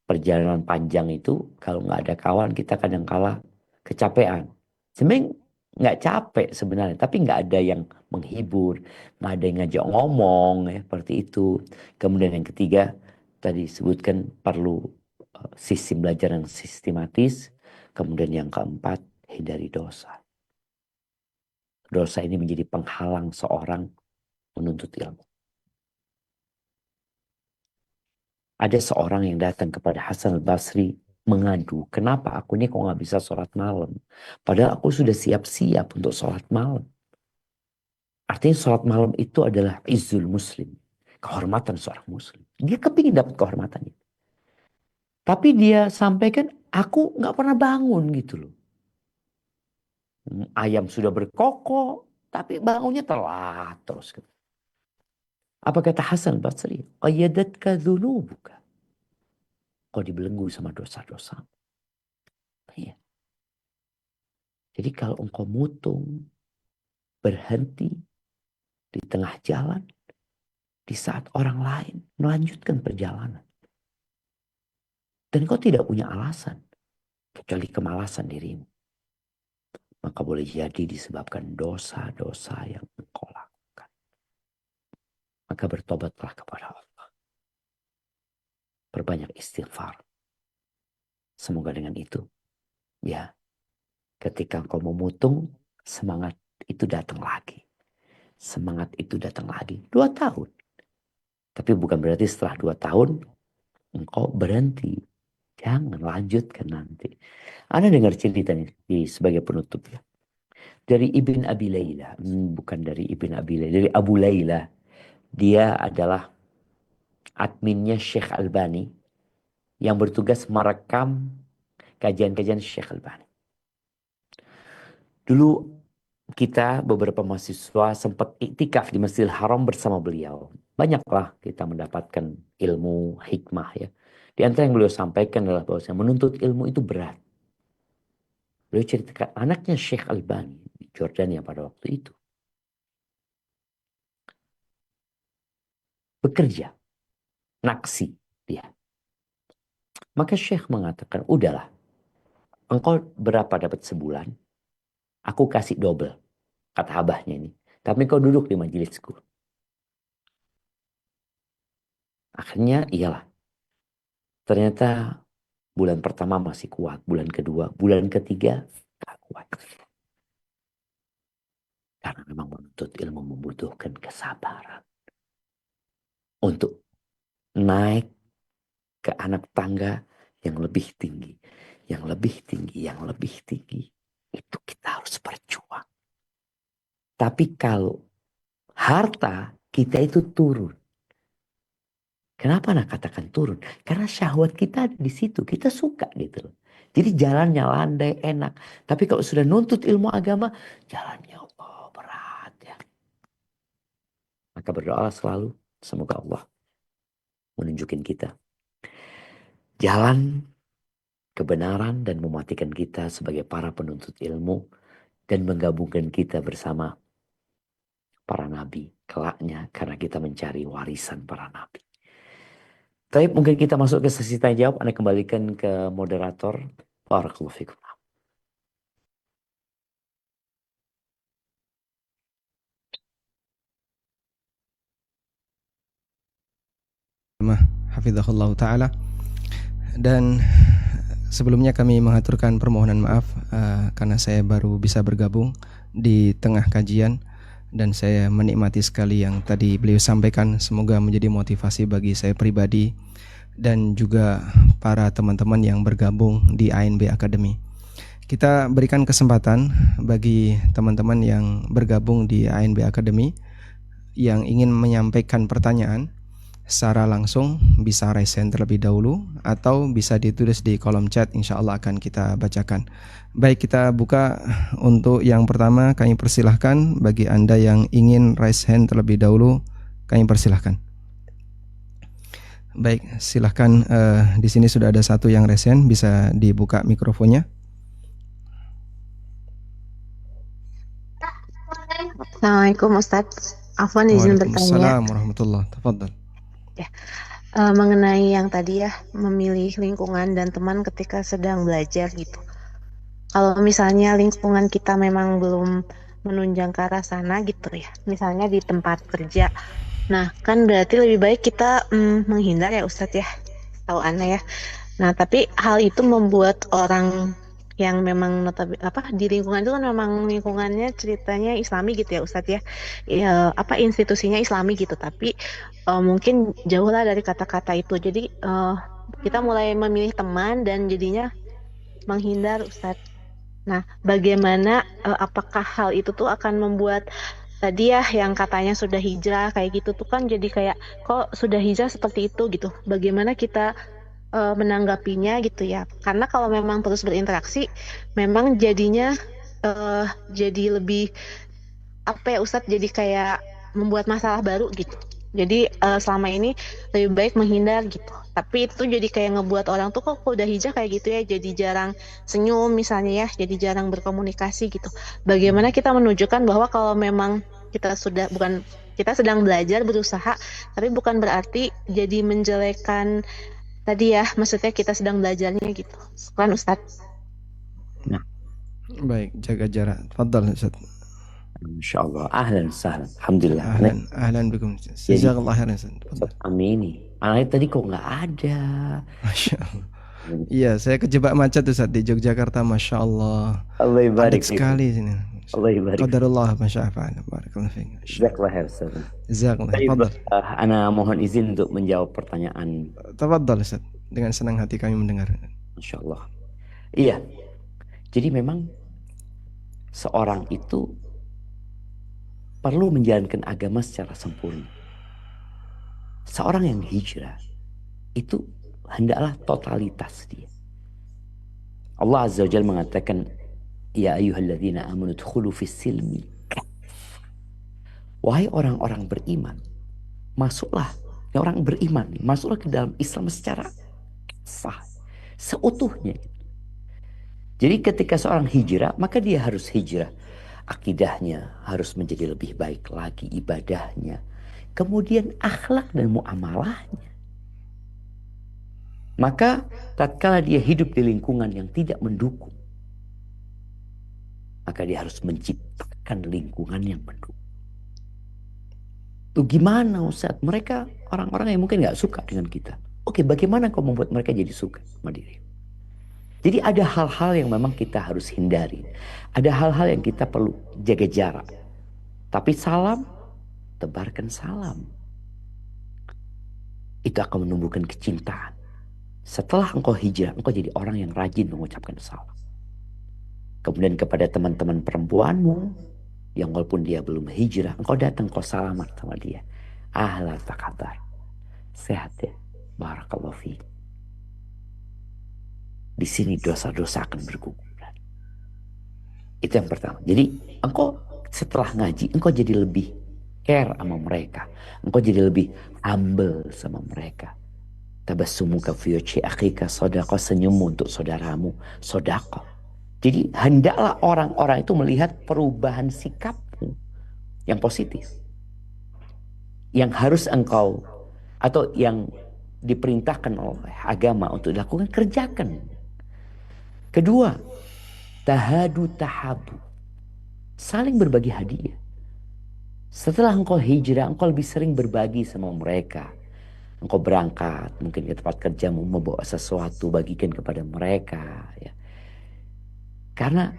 perjalanan panjang itu kalau nggak ada kawan kita kadang kala kecapean. Sebenarnya nggak capek sebenarnya, tapi nggak ada yang menghibur, nggak ada yang ngajak ngomong ya seperti itu. Kemudian yang ketiga tadi sebutkan perlu sistem belajar yang sistematis. Kemudian yang keempat hindari dosa. Dosa ini menjadi penghalang seorang menuntut ilmu. Ada seorang yang datang kepada Hasan al-Basri mengadu, kenapa aku ini kok nggak bisa sholat malam? Padahal aku sudah siap-siap untuk sholat malam. Artinya sholat malam itu adalah izzul muslim. Kehormatan seorang muslim. Dia kepingin dapat kehormatannya. Tapi dia sampaikan, aku nggak pernah bangun gitu loh. Ayam sudah berkokok, tapi bangunnya telat terus. Apa kata Hasan al-Basri? Qayyadatka dhunubuka. Kau dibelenggu sama dosa-dosa. Iya. Jadi kalau engkau mutung, berhenti di tengah jalan, di saat orang lain melanjutkan perjalanan. Dan kau tidak punya alasan, kecuali kemalasan dirimu. Maka boleh jadi disebabkan dosa-dosa yang engkau lakukan. Maka bertobatlah kepada Allah. Perbanyak istighfar. Semoga dengan itu, ya, ketika engkau memutung, semangat itu datang lagi. Semangat itu datang lagi. 2 tahun. Tapi bukan berarti setelah 2 tahun, engkau berhenti. Jangan lanjutkan nanti. Anda dengar cerita ini sebagai penutup ya. Dari Ibn Abi Layla. Bukan dari Ibn Abi Layla. Dari Abu Layla. Dia adalah adminnya Syekh Albani. Yang bertugas merekam kajian-kajian Syekh Albani. Dulu kita beberapa mahasiswa sempat iktikaf di Masjidil Haram bersama beliau. Banyaklah kita mendapatkan ilmu hikmah ya. Di antara yang beliau sampaikan adalah bahwa menuntut ilmu itu berat. Beliau ceritakan anaknya Syekh Albani di Jordania pada waktu itu. Bekerja. Naksi dia. Maka Syekh mengatakan, udahlah. Engkau berapa dapat sebulan? Aku kasih double. Kata abahnya ini. Tapi kau duduk di majelisku. Akhirnya iyalah. Ternyata bulan pertama masih kuat. Bulan kedua. Bulan ketiga gak kuat. Karena memang menuntut ilmu membutuhkan kesabaran. Untuk naik ke anak tangga yang lebih tinggi. Yang lebih tinggi. Yang lebih tinggi. Itu kita harus berjuang. Tapi kalau harta kita itu turun. Kenapa nak katakan turun? Karena syahwat kita ada di situ. Kita suka gitu loh. Jadi jalannya landai, enak. Tapi kalau sudah nuntut ilmu agama, jalannya Allah berat ya. Maka berdoa selalu. Semoga Allah menunjukin kita jalan kebenaran dan mematikan kita sebagai para penuntut ilmu. Dan menggabungkan kita bersama para nabi. Kelaknya karena kita mencari warisan para nabi. Tapi mungkin kita masuk ke sesi tanya jawab. Anda kembalikan ke moderator. Barakallahu fikum. Hafizahullah ta'ala. Dan sebelumnya kami mengaturkan permohonan maaf karena saya baru bisa bergabung di tengah kajian. Dan saya menikmati sekali yang tadi beliau sampaikan. Semoga menjadi motivasi bagi saya pribadi dan juga para teman-teman yang bergabung di ANB Academy. Kita berikan kesempatan bagi teman-teman yang bergabung di ANB Academy yang ingin menyampaikan pertanyaan secara langsung, bisa raise hand terlebih dahulu atau bisa ditulis di kolom chat, insya Allah akan kita bacakan. Baik, kita buka untuk yang pertama. Kami persilahkan bagi Anda yang ingin raise hand terlebih dahulu, kami persilahkan. Baik, silahkan. Di sini sudah ada satu yang raise hand, bisa dibuka mikrofonnya. Assalamualaikum Ustadz. Afwan izin bertanya. Waalaikumsalam warahmatullah. Tafadhal. Ya, mengenai yang tadi ya, memilih lingkungan dan teman ketika sedang belajar gitu. Kalau misalnya lingkungan kita memang belum menunjang ke arah sana gitu ya, misalnya di tempat kerja. Nah, kan berarti lebih baik kita menghindar ya Ustadz ya, tahu aneh ya. Nah, tapi hal itu membuat orang yang memang di lingkungan itu kan memang lingkungannya ceritanya Islami gitu ya Ustadz ya. Ya, institusinya Islami gitu, tapi mungkin jauh lah dari kata-kata itu. Jadi kita mulai memilih teman dan jadinya menghindar Ustadz. Nah, bagaimana apakah hal itu tuh akan membuat tadi ya yang katanya sudah hijrah kayak gitu tuh kan jadi kayak kok sudah hijrah seperti itu gitu. Bagaimana kita menanggapinya gitu ya. Karena kalau memang terus berinteraksi, memang jadinya jadi lebih apa ya Ustadz, jadi kayak membuat masalah baru gitu. Jadi selama ini lebih baik menghindar gitu. Tapi itu jadi kayak ngebuat orang tuh kok udah hijrah kayak gitu ya, jadi jarang senyum misalnya ya, jadi jarang berkomunikasi gitu. Bagaimana kita menunjukkan bahwa kalau memang kita sedang belajar berusaha, tapi bukan berarti jadi menjelekkan tadi ya, maksudnya kita sedang belajarnya gitu. Sekian Ustadz. Baik, jaga jarak. Tafadhal Ustaz. Masya Allah, ahlan sahlan, alhamdulillah. Ahlan bikum. Jazakallah khairan Ustaz. Tafadhal. Kami ini, anaknya tadi kok nggak ada. Masya Allah. Iya, saya kejebak macet Ustaz di Yogyakarta. Masya Allah. Allah Padat ibarik sekali sini. Allah ibarik. Qadarullah masya'afa'ala. Barakallahu fiik. Jazakallah khair, Ustaz. Jazakallah. Baik, Tafadhal. Ana mohon izin untuk menjawab pertanyaan. Tafadhal Ustaz. Dengan senang hati kami mendengar. Masya Allah. Iya. Jadi memang seorang itu perlu menjalankan agama secara sempurna. Seorang yang hijrah itu hendaklah totalitas dia. Allah Azza wa Jalla mengatakan, ya ayyuhalladzina amanu dkhulu fis silmi. Wahai orang-orang beriman, masuklah, ya orang beriman, masuklah ke dalam Islam secara sah, seutuhnya. Jadi ketika seorang hijrah, maka dia harus hijrah. Akidahnya harus menjadi lebih baik lagi, ibadahnya. Kemudian akhlak dan muamalahnya. Maka tatkala dia hidup di lingkungan yang tidak mendukung, maka dia harus menciptakan lingkungan yang mendukung. Tuh gimana Ustaz? Mereka orang-orang yang mungkin gak suka dengan kita. Oke, bagaimana kau membuat mereka jadi suka sama diri? Jadi ada hal-hal yang memang kita harus hindari. Ada hal-hal yang kita perlu jaga jarak. Tapi salam, tebarkan salam. Itu akan menumbuhkan kecintaan. Setelah engkau hijrah, engkau jadi orang yang rajin mengucapkan salam. Kemudian kepada teman-teman perempuanmu, yang walaupun dia belum hijrah, engkau datang, engkau salamat sama dia. Ahlan takabar. Sehat ya. Barakallahu fiik. Di sini dosa-dosa akan berguguran. Itu yang pertama. Jadi engkau setelah ngaji, engkau jadi lebih care sama mereka. Engkau jadi lebih humble sama mereka. Tabassumuka fi wajhi akhika shadaqah, senyummu untuk saudaramu sedekah. Jadi hendaklah orang-orang itu melihat perubahan sikapmu yang positif. Yang harus engkau atau yang diperintahkan oleh agama untuk dilakukan, kerjakan. Kedua, tahadu tahabu. Saling berbagi hadiah. Setelah engkau hijrah, engkau lebih sering berbagi sama mereka. Engkau berangkat, mungkin ke tempat kerjamu, membawa sesuatu, bagikan kepada mereka. Ya. Karena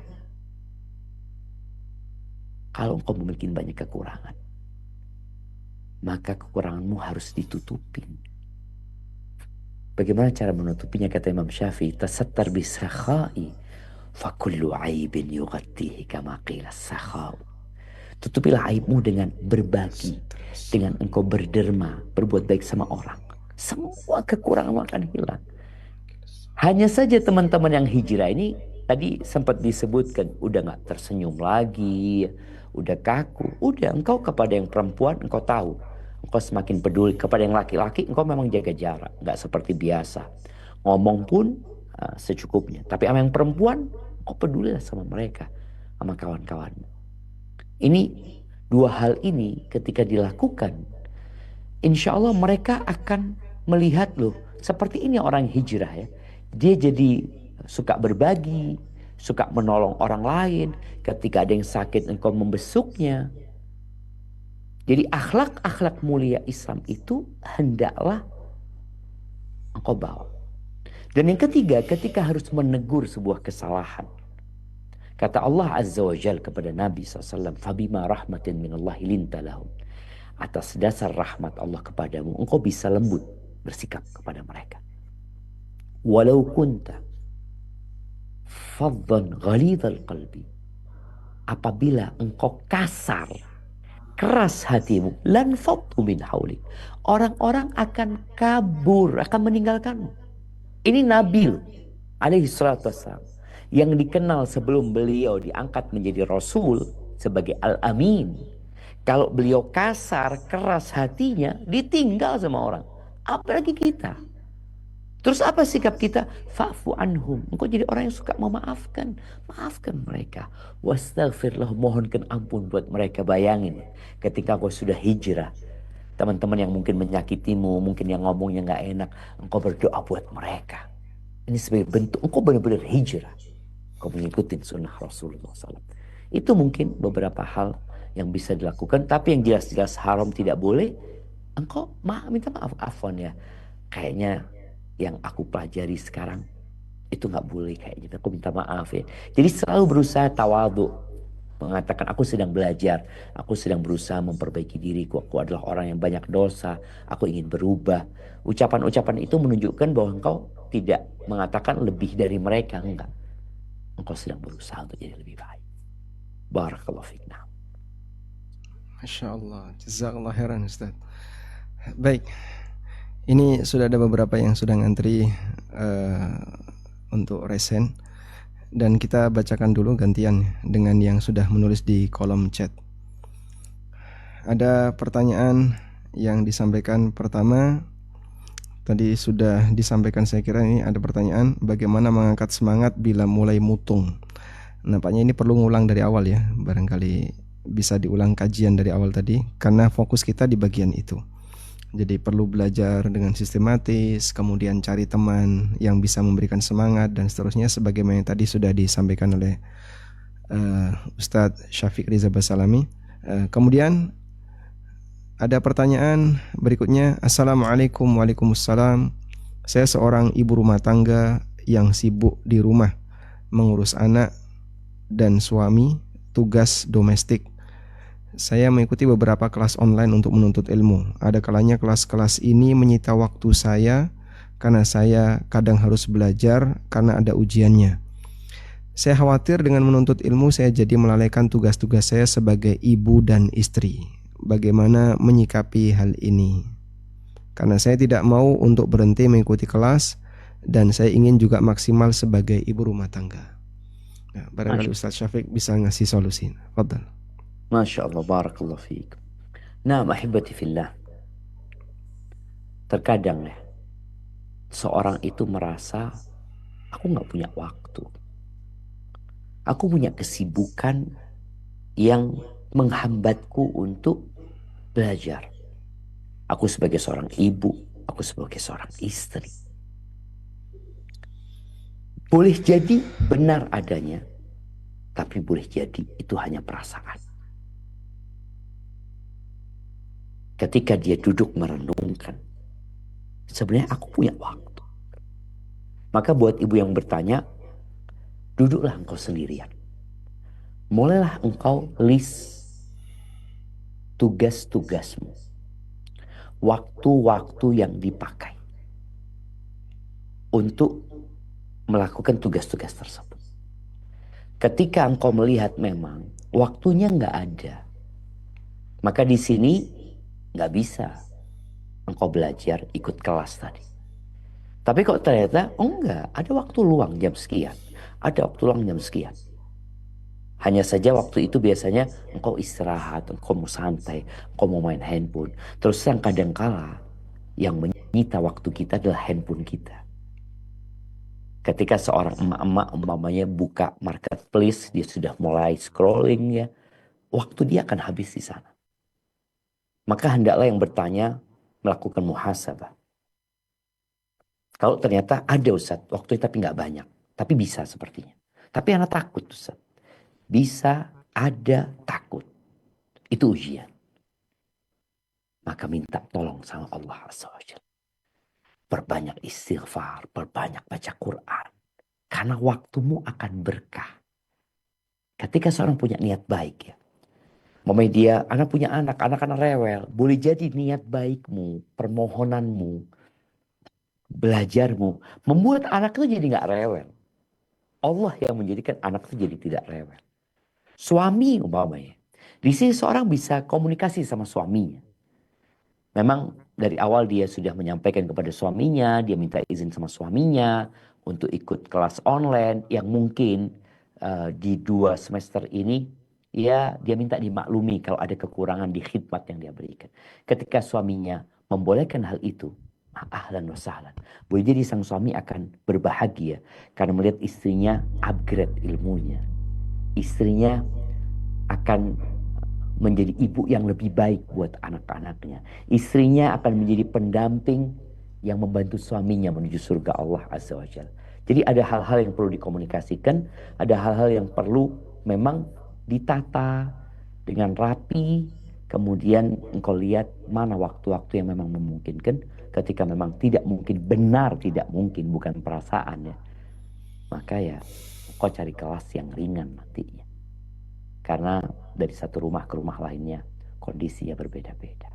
kalau engkau memiliki banyak kekurangan, maka kekuranganmu harus ditutupin. Bagaimana cara menutupinya? Kata Imam Syafi'i, tasattar bisakha'i fakullu aibin yughatihi kama qila sakha'u. Tutupilah aibmu dengan berbagi, dengan engkau berderma, berbuat baik sama orang. Semua kekuranganmu akan hilang. Hanya saja teman-teman yang hijrah ini tadi sempat disebutkan, udah gak tersenyum lagi, udah kaku. Udah, engkau kepada yang perempuan engkau tahu, engkau semakin peduli. Kepada yang laki-laki engkau memang jaga jarak, gak seperti biasa. Ngomong pun secukupnya. Tapi sama yang perempuan engkau pedulilah sama mereka, sama kawan-kawanmu. Ini Dua hal ini ketika dilakukan, insya Allah mereka akan melihat loh, seperti ini orang hijrah ya. Dia jadi suka berbagi, suka menolong orang lain. Ketika ada yang sakit engkau membesuknya. Jadi akhlak-akhlak mulia Islam itu hendaklah engkau bawa. Dan yang ketiga, ketika harus menegur sebuah kesalahan. Kata Allah Azza wa Jal kepada Nabi SAW, "Fabima rahmatin minallahi linta lahum." Atas dasar rahmat Allah kepadamu, engkau bisa lembut bersikap kepada mereka. Walau kunta faddan ghalidhal qalbi. Apabila engkau kasar, keras hatimu, lan faddu min haulik. Orang-orang akan kabur, akan meninggalkanmu. Ini Nabi loh, alaihi salatu wassalam, yang dikenal sebelum beliau diangkat menjadi Rasul sebagai Al-Amin. Kalau beliau kasar, keras hatinya, ditinggal sama orang. Apalagi kita. Terus apa sikap kita? Fa'fu anhum. Engkau jadi orang yang suka memaafkan. Maafkan mereka. Wastaghfir lahum. Mohonkan ampun buat mereka. Bayangin ketika kau sudah hijrah. Teman-teman yang mungkin menyakitimu, mungkin yang ngomongnya gak enak. Engkau berdoa buat mereka. Ini sebagai bentuk engkau benar-benar hijrah. Engkau mengikuti sunnah Rasulullah SAW. Itu mungkin beberapa hal yang bisa dilakukan. Tapi yang jelas-jelas haram tidak boleh. Engkau minta maaf. Afwan ya. Kayaknya yang aku pelajari sekarang itu nggak boleh kayak gitu. Aku minta maaf ya. Jadi selalu berusaha tawadhu, mengatakan aku sedang belajar, aku sedang berusaha memperbaiki diriku, aku adalah orang yang banyak dosa, aku ingin berubah. Ucapan-ucapan itu menunjukkan bahwa engkau tidak mengatakan lebih dari mereka, enggak. Engkau sedang berusaha untuk jadi lebih baik. Barakallahu fiik. Masya Allah, jazakallah khairan Ustaz. Baik, ini sudah ada beberapa yang sudah ngantri untuk resen, dan kita bacakan dulu gantian dengan yang sudah menulis di kolom chat. Ada pertanyaan yang disampaikan pertama, tadi sudah disampaikan, saya kira ini ada pertanyaan, bagaimana mengangkat semangat bila mulai mutung? Nampaknya ini perlu ngulang dari awal ya, barangkali bisa diulang kajian dari awal tadi, karena fokus kita di bagian itu. Jadi perlu belajar dengan sistematis, kemudian cari teman yang bisa memberikan semangat dan seterusnya, sebagaimana yang tadi sudah disampaikan oleh Ustadz Syafiq Riza Basalami. Kemudian ada pertanyaan berikutnya. Assalamualaikum. Waalaikumsalam. Saya seorang ibu rumah tangga yang sibuk di rumah mengurus anak dan suami, tugas domestik. Saya mengikuti beberapa kelas online untuk menuntut ilmu. Ada kalanya kelas-kelas ini menyita waktu saya karena saya kadang harus belajar karena ada ujiannya. Saya khawatir dengan menuntut ilmu saya jadi melalaikan tugas-tugas saya sebagai ibu dan istri. Bagaimana menyikapi hal ini? Karena saya tidak mau untuk berhenti mengikuti kelas dan saya ingin juga maksimal sebagai ibu rumah tangga. Nah, barangkali Ustaz Syafiq bisa ngasih solusi. Fadal. Masya Allah, barakallahu fiik. Nah, ahibati fillah. Terkadang ya, seorang itu merasa aku gak punya waktu. Aku punya kesibukan yang menghambatku untuk belajar. Aku sebagai seorang ibu, aku sebagai seorang istri. Boleh jadi benar adanya, tapi boleh jadi itu hanya perasaan. Ketika dia duduk merenungkan, sebenarnya aku punya waktu. Maka buat ibu yang bertanya, duduklah engkau sendirian. Mulailah engkau list tugas-tugasmu, waktu-waktu yang dipakai untuk melakukan tugas-tugas tersebut. Ketika engkau melihat memang waktunya nggak ada, maka di sini nggak bisa engkau belajar ikut kelas tadi. Tapi kok ternyata enggak, ada waktu luang jam sekian, ada waktu luang jam sekian. Hanya saja waktu itu biasanya engkau istirahat, engkau mau santai, engkau mau main handphone. Terus yang kadangkala yang menyita waktu kita adalah handphone kita. Ketika seorang emak-emak umpamanya buka marketplace, dia sudah mulai scrolling ya. waktu dia akan habis di sana. Maka hendaklah yang bertanya melakukan muhasabah. Kalau ternyata ada Ustaz, waktu tapi nggak banyak. Tapi bisa sepertinya. Tapi anak takut Ustaz. Bisa, ada, takut. Itu ujian. Maka minta tolong sama Allah Azza wa Jalla. Perbanyak istighfar, perbanyak baca Quran. Karena waktumu akan berkah. Ketika seorang punya niat baik ya. Dia, anak punya anak-anak rewel. Boleh jadi niat baikmu, permohonanmu, belajarmu, membuat anak itu jadi nggak rewel. Allah yang menjadikan anak itu jadi tidak rewel. Suami umpamanya. Di sini seorang bisa komunikasi sama suaminya. Memang dari awal dia sudah menyampaikan kepada suaminya, dia minta izin sama suaminya untuk ikut kelas online yang mungkin di 2 semester ini ya dia minta dimaklumi kalau ada kekurangan di khidmat yang dia berikan. Ketika suaminya membolehkan hal itu, ahlan wa sahlan. Boleh jadi sang suami akan berbahagia karena melihat istrinya upgrade ilmunya. Istrinya akan menjadi ibu yang lebih baik buat anak-anaknya. Istrinya akan menjadi pendamping yang membantu suaminya menuju surga Allah Azza wa Jalla. Jadi ada hal-hal yang perlu dikomunikasikan, ada hal-hal yang perlu memang ditata dengan rapi, kemudian engkau lihat mana waktu-waktu yang memang memungkinkan, ketika memang tidak mungkin, benar tidak mungkin, bukan perasaan ya. Maka ya, engkau cari kelas yang ringan nantinya. Karena dari satu rumah ke rumah lainnya, kondisinya berbeda-beda.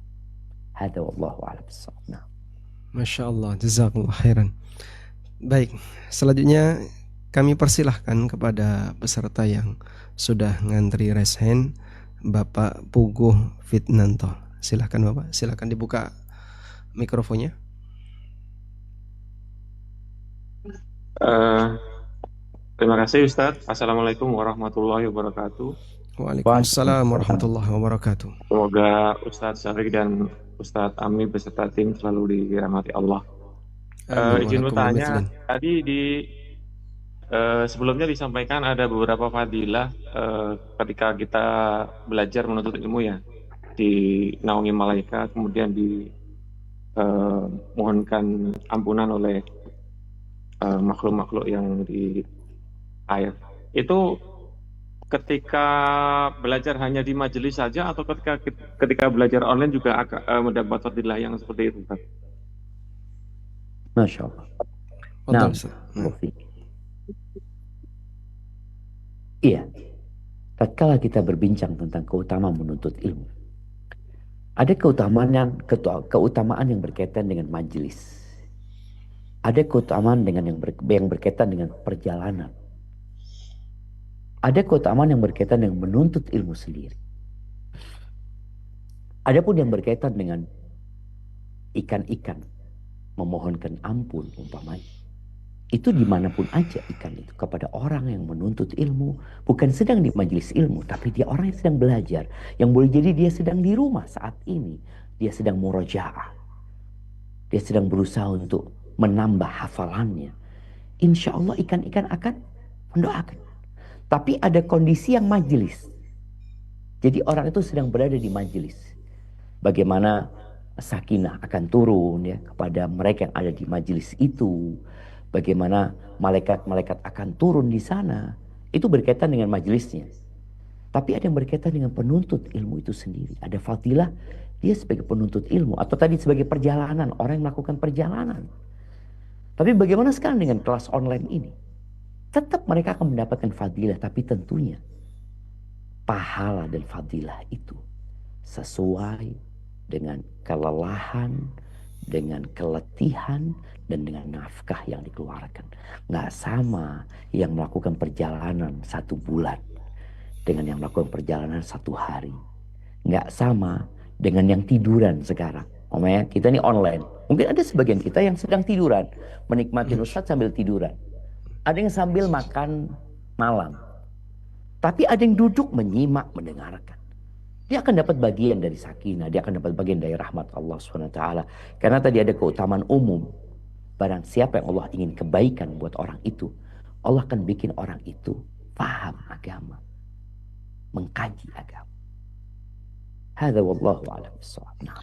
Hadza wallahu a'lam bissawab. Nah. Masya Allah, jazakallah khairan. Baik, selanjutnya kami persilahkan kepada peserta yang sudah ngantri raise hand, Bapak Puguh Fitnanto. Silahkan Bapak, silahkan dibuka mikrofonnya. Terima kasih Ustadz. Assalamualaikum warahmatullahi wabarakatuh. Waalaikumsalam warahmatullahi wabarakatuh. Semoga Ustadz Syafiq dan Ustadz Ami beserta tim selalu dirahmati Allah. Izin bertanya, tadi sebelumnya disampaikan ada beberapa fadilah ketika kita belajar menuntut ilmu ya, dinaungi malaikat, kemudian dimohonkan ampunan oleh makhluk-makhluk yang di air. Itu ketika belajar hanya di majelis saja atau ketika belajar online juga mendapat fadilah yang seperti itu, Pak? Masya Allah. Nah, iya. Tatkala kita berbincang tentang keutamaan menuntut ilmu, ada keutamaan yang berkaitan dengan majelis. Ada keutamaan yang berkaitan dengan perjalanan. Ada keutamaan yang berkaitan dengan menuntut ilmu sendiri. Ada pun yang berkaitan dengan ikan-ikan memohonkan ampun umpamanya. Itu dimanapun aja ikan itu kepada orang yang menuntut ilmu, bukan sedang di majelis ilmu, tapi dia orang yang sedang belajar, yang boleh jadi dia sedang di rumah saat ini, dia sedang murojaah, dia sedang berusaha untuk menambah hafalannya. Insya Allah ikan-ikan akan mendoakan. Tapi ada kondisi yang majelis. Jadi orang itu sedang berada di majelis. Bagaimana sakinah akan turun ya kepada mereka yang ada di majelis itu. Bagaimana malaikat-malaikat akan turun di sana. Itu berkaitan dengan majelisnya. Tapi ada yang berkaitan dengan penuntut ilmu itu sendiri. Ada fadilah dia sebagai penuntut ilmu. Atau tadi sebagai perjalanan. Orang yang melakukan perjalanan. Tapi bagaimana sekarang dengan kelas online ini? Tetap mereka akan mendapatkan fadilah. Tapi tentunya pahala dan fadilah itu sesuai dengan kelelahan, dengan keletihan, dan dengan nafkah yang dikeluarkan. Nggak sama yang melakukan perjalanan 1 bulan dengan yang melakukan perjalanan 1 hari. Nggak sama dengan yang tiduran sekarang. Omanya kita ini online. Mungkin ada sebagian kita yang sedang tiduran, menikmati Ustadz sambil tiduran. Ada yang sambil makan malam. Tapi ada yang duduk menyimak, mendengarkan. Dia akan dapat bagian dari sakinah, dia akan dapat bagian dari rahmat Allah SWT. Karena tadi ada keutamaan umum. Barang siapa yang Allah ingin kebaikan buat orang itu, Allah akan bikin orang itu paham agama, mengkaji agama. Hadza wallahu a'lam bissawab. Nah.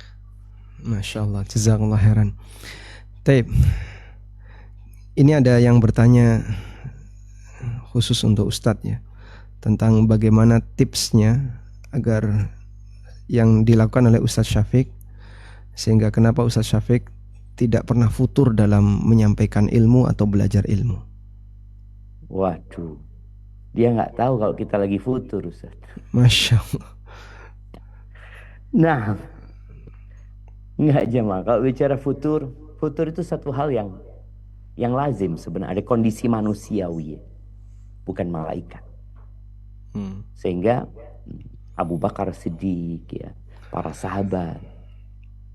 Masya Allah, jazakallah khairan. Taib, ini ada yang bertanya khusus untuk Ustadz ya, tentang bagaimana tipsnya agar yang dilakukan oleh Ustadz Syafiq, sehingga kenapa Ustadz Syafiq tidak pernah futur dalam menyampaikan ilmu atau belajar ilmu. Waduh, dia nggak tahu kalau kita lagi futur, Ustaz. Masya Allah. Nah, nggak jemaah. Kalau bicara futur itu satu hal yang lazim sebenarnya. Ada kondisi manusiawi, bukan malaikat. Sehingga Abu Bakar Siddiq, ya, para sahabat,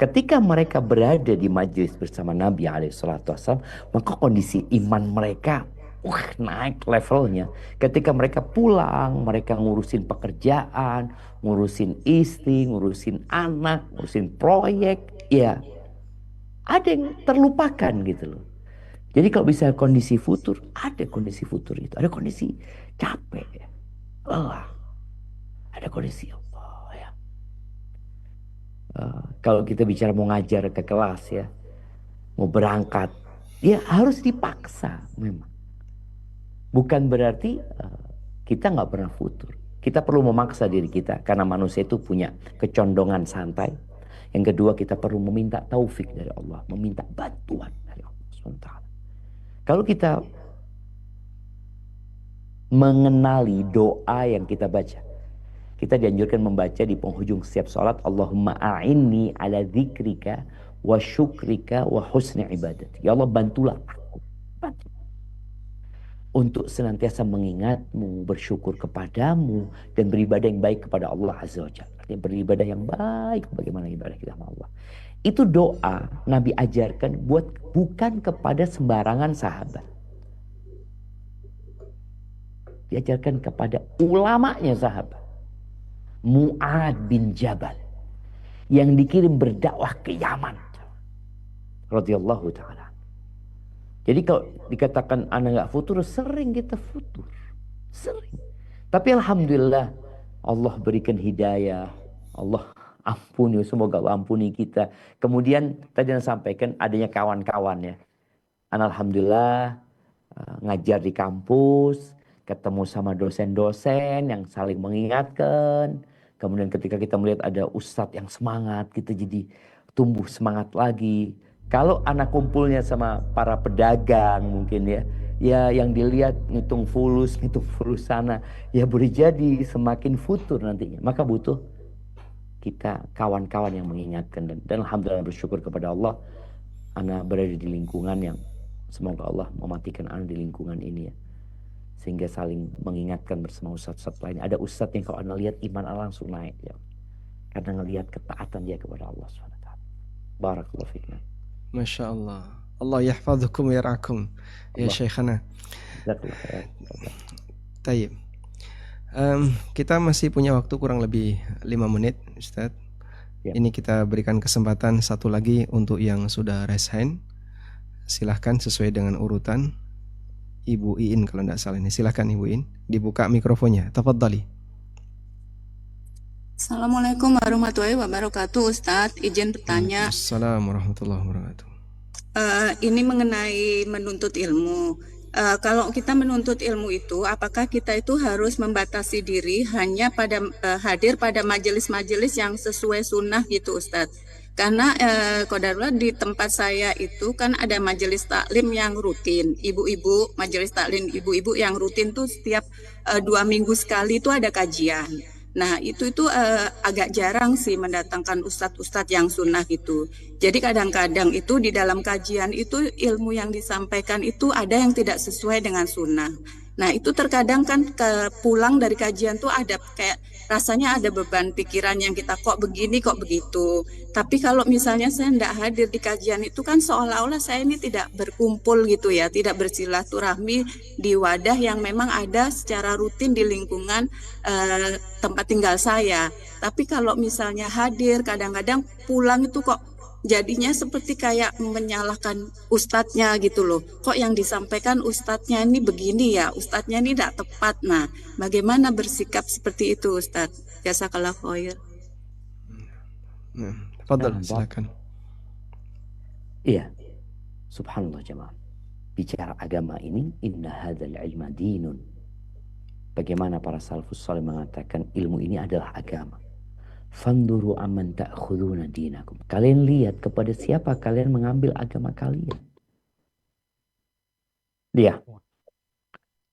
ketika mereka berada di majelis bersama Nabi SAW, maka kondisi iman mereka naik levelnya. Ketika mereka pulang, mereka ngurusin pekerjaan, ngurusin istri, ngurusin anak, ngurusin proyek, ya ada yang terlupakan gitu loh. Jadi kalau bisa kondisi futur, ada kondisi futur itu, ada kondisi capek, ya, lelah, ada kondisi Allah ya. Kalau kita bicara mau ngajar ke kelas ya, mau berangkat, ya harus dipaksa memang. Bukan berarti kita nggak pernah futur. Kita perlu memaksa diri kita karena manusia itu punya kecondongan santai. Yang kedua, kita perlu meminta taufik dari Allah, meminta bantuan dari Allah SWT. Kalau kita mengenali doa yang kita baca, kita dianjurkan membaca di penghujung setiap salat, Allahumma a'inni ala dzikrika wa syukrika wa husni ibadati. Ya Allah, bantulah aku. Bantu. Untuk senantiasa mengingatmu, bersyukur kepadamu, dan beribadah yang baik kepada Allah Azza wa Jalla. Artinya beribadah yang baik, bagaimana ibadah kita sama Allah. Itu doa Nabi ajarkan bukan kepada sembarangan sahabat. Diajarkan kepada ulamanya sahabat. Mu'ad bin Jabal, yang dikirim berdakwah ke Yaman, radhiyallahu ta'ala. Jadi kalau dikatakan anak nggak futur, sering kita futur, sering. Tapi alhamdulillah Allah berikan hidayah, Allah ampuni, semoga Allah ampuni kita. Kemudian tadi Anda sampaikan adanya kawan-kawan ya. Alhamdulillah ngajar di kampus, ketemu sama dosen-dosen yang saling mengingatkan. Kemudian ketika kita melihat ada ustadz yang semangat, kita jadi tumbuh semangat lagi. Kalau anak kumpulnya sama para pedagang mungkin ya yang dilihat ngitung fulus sana, ya boleh jadi semakin futur nantinya. Maka butuh kita kawan-kawan yang mengingatkan, dan alhamdulillah bersyukur kepada Allah, anak berada di lingkungan yang semoga Allah mematikan anak di lingkungan ini ya, sehingga saling mengingatkan bersama ustadz-ustadz lain. Ada ustadz yang kalau anak lihat iman anak langsung naik ya, karena ngelihat ketaatan dia kepada Allah SWT. Barakallahu fiikum. Masya Allah. Allah yahfadhukum yara'akum ya Syekhana. Tayyib. Kita masih punya waktu kurang lebih 5 menit Ustadz ya. Ini kita berikan kesempatan satu lagi untuk yang sudah raise hand. Silahkan sesuai dengan urutan. Ibu Iin kalau tidak salah ini. Silahkan Ibu Iin, dibuka mikrofonnya. Tafadhali. Assalamualaikum warahmatullahi wabarakatuh, Ustadz. Izin bertanya. Assalamualaikum warahmatullahi wabarakatuh. Ini mengenai menuntut ilmu. Kalau kita menuntut ilmu itu, apakah kita itu harus membatasi diri hanya pada hadir pada majelis-majelis yang sesuai sunnah gitu, Ustadz? Karena qadarullah di tempat saya itu kan ada majelis taklim yang rutin, ibu-ibu, majelis taklim ibu-ibu yang rutin tuh setiap 2 minggu sekali itu ada kajian. Nah itu agak jarang sih mendatangkan ustadz-ustadz yang sunnah gitu. Jadi kadang-kadang itu di dalam kajian itu ilmu yang disampaikan itu ada yang tidak sesuai dengan sunnah. Nah itu terkadang kan pulang dari kajian tuh ada kayak rasanya ada beban pikiran yang kita kok begini kok begitu. Tapi kalau misalnya saya tidak hadir di kajian itu kan seolah-olah saya ini tidak berkumpul gitu ya, tidak bersilaturahmi di wadah yang memang ada secara rutin di lingkungan tempat tinggal saya. Tapi kalau misalnya hadir, kadang-kadang pulang itu kok jadinya seperti kayak menyalahkan ustadznya gitu loh. Kok yang disampaikan ustadznya ini begini ya, ustadznya ini tidak tepat. Nah, bagaimana bersikap seperti itu Ustadz? Jazakallah khair. Fadal, Nah, silakan. Iya, subhanallah jemaah. Bicara agama ini, inna hadzal ilma dinun. Bagaimana para salafus saleh mengatakan ilmu ini adalah agama. Fanduru amman ta'khuduna dinakum. Kalian lihat kepada siapa kalian mengambil agama kalian. Dia.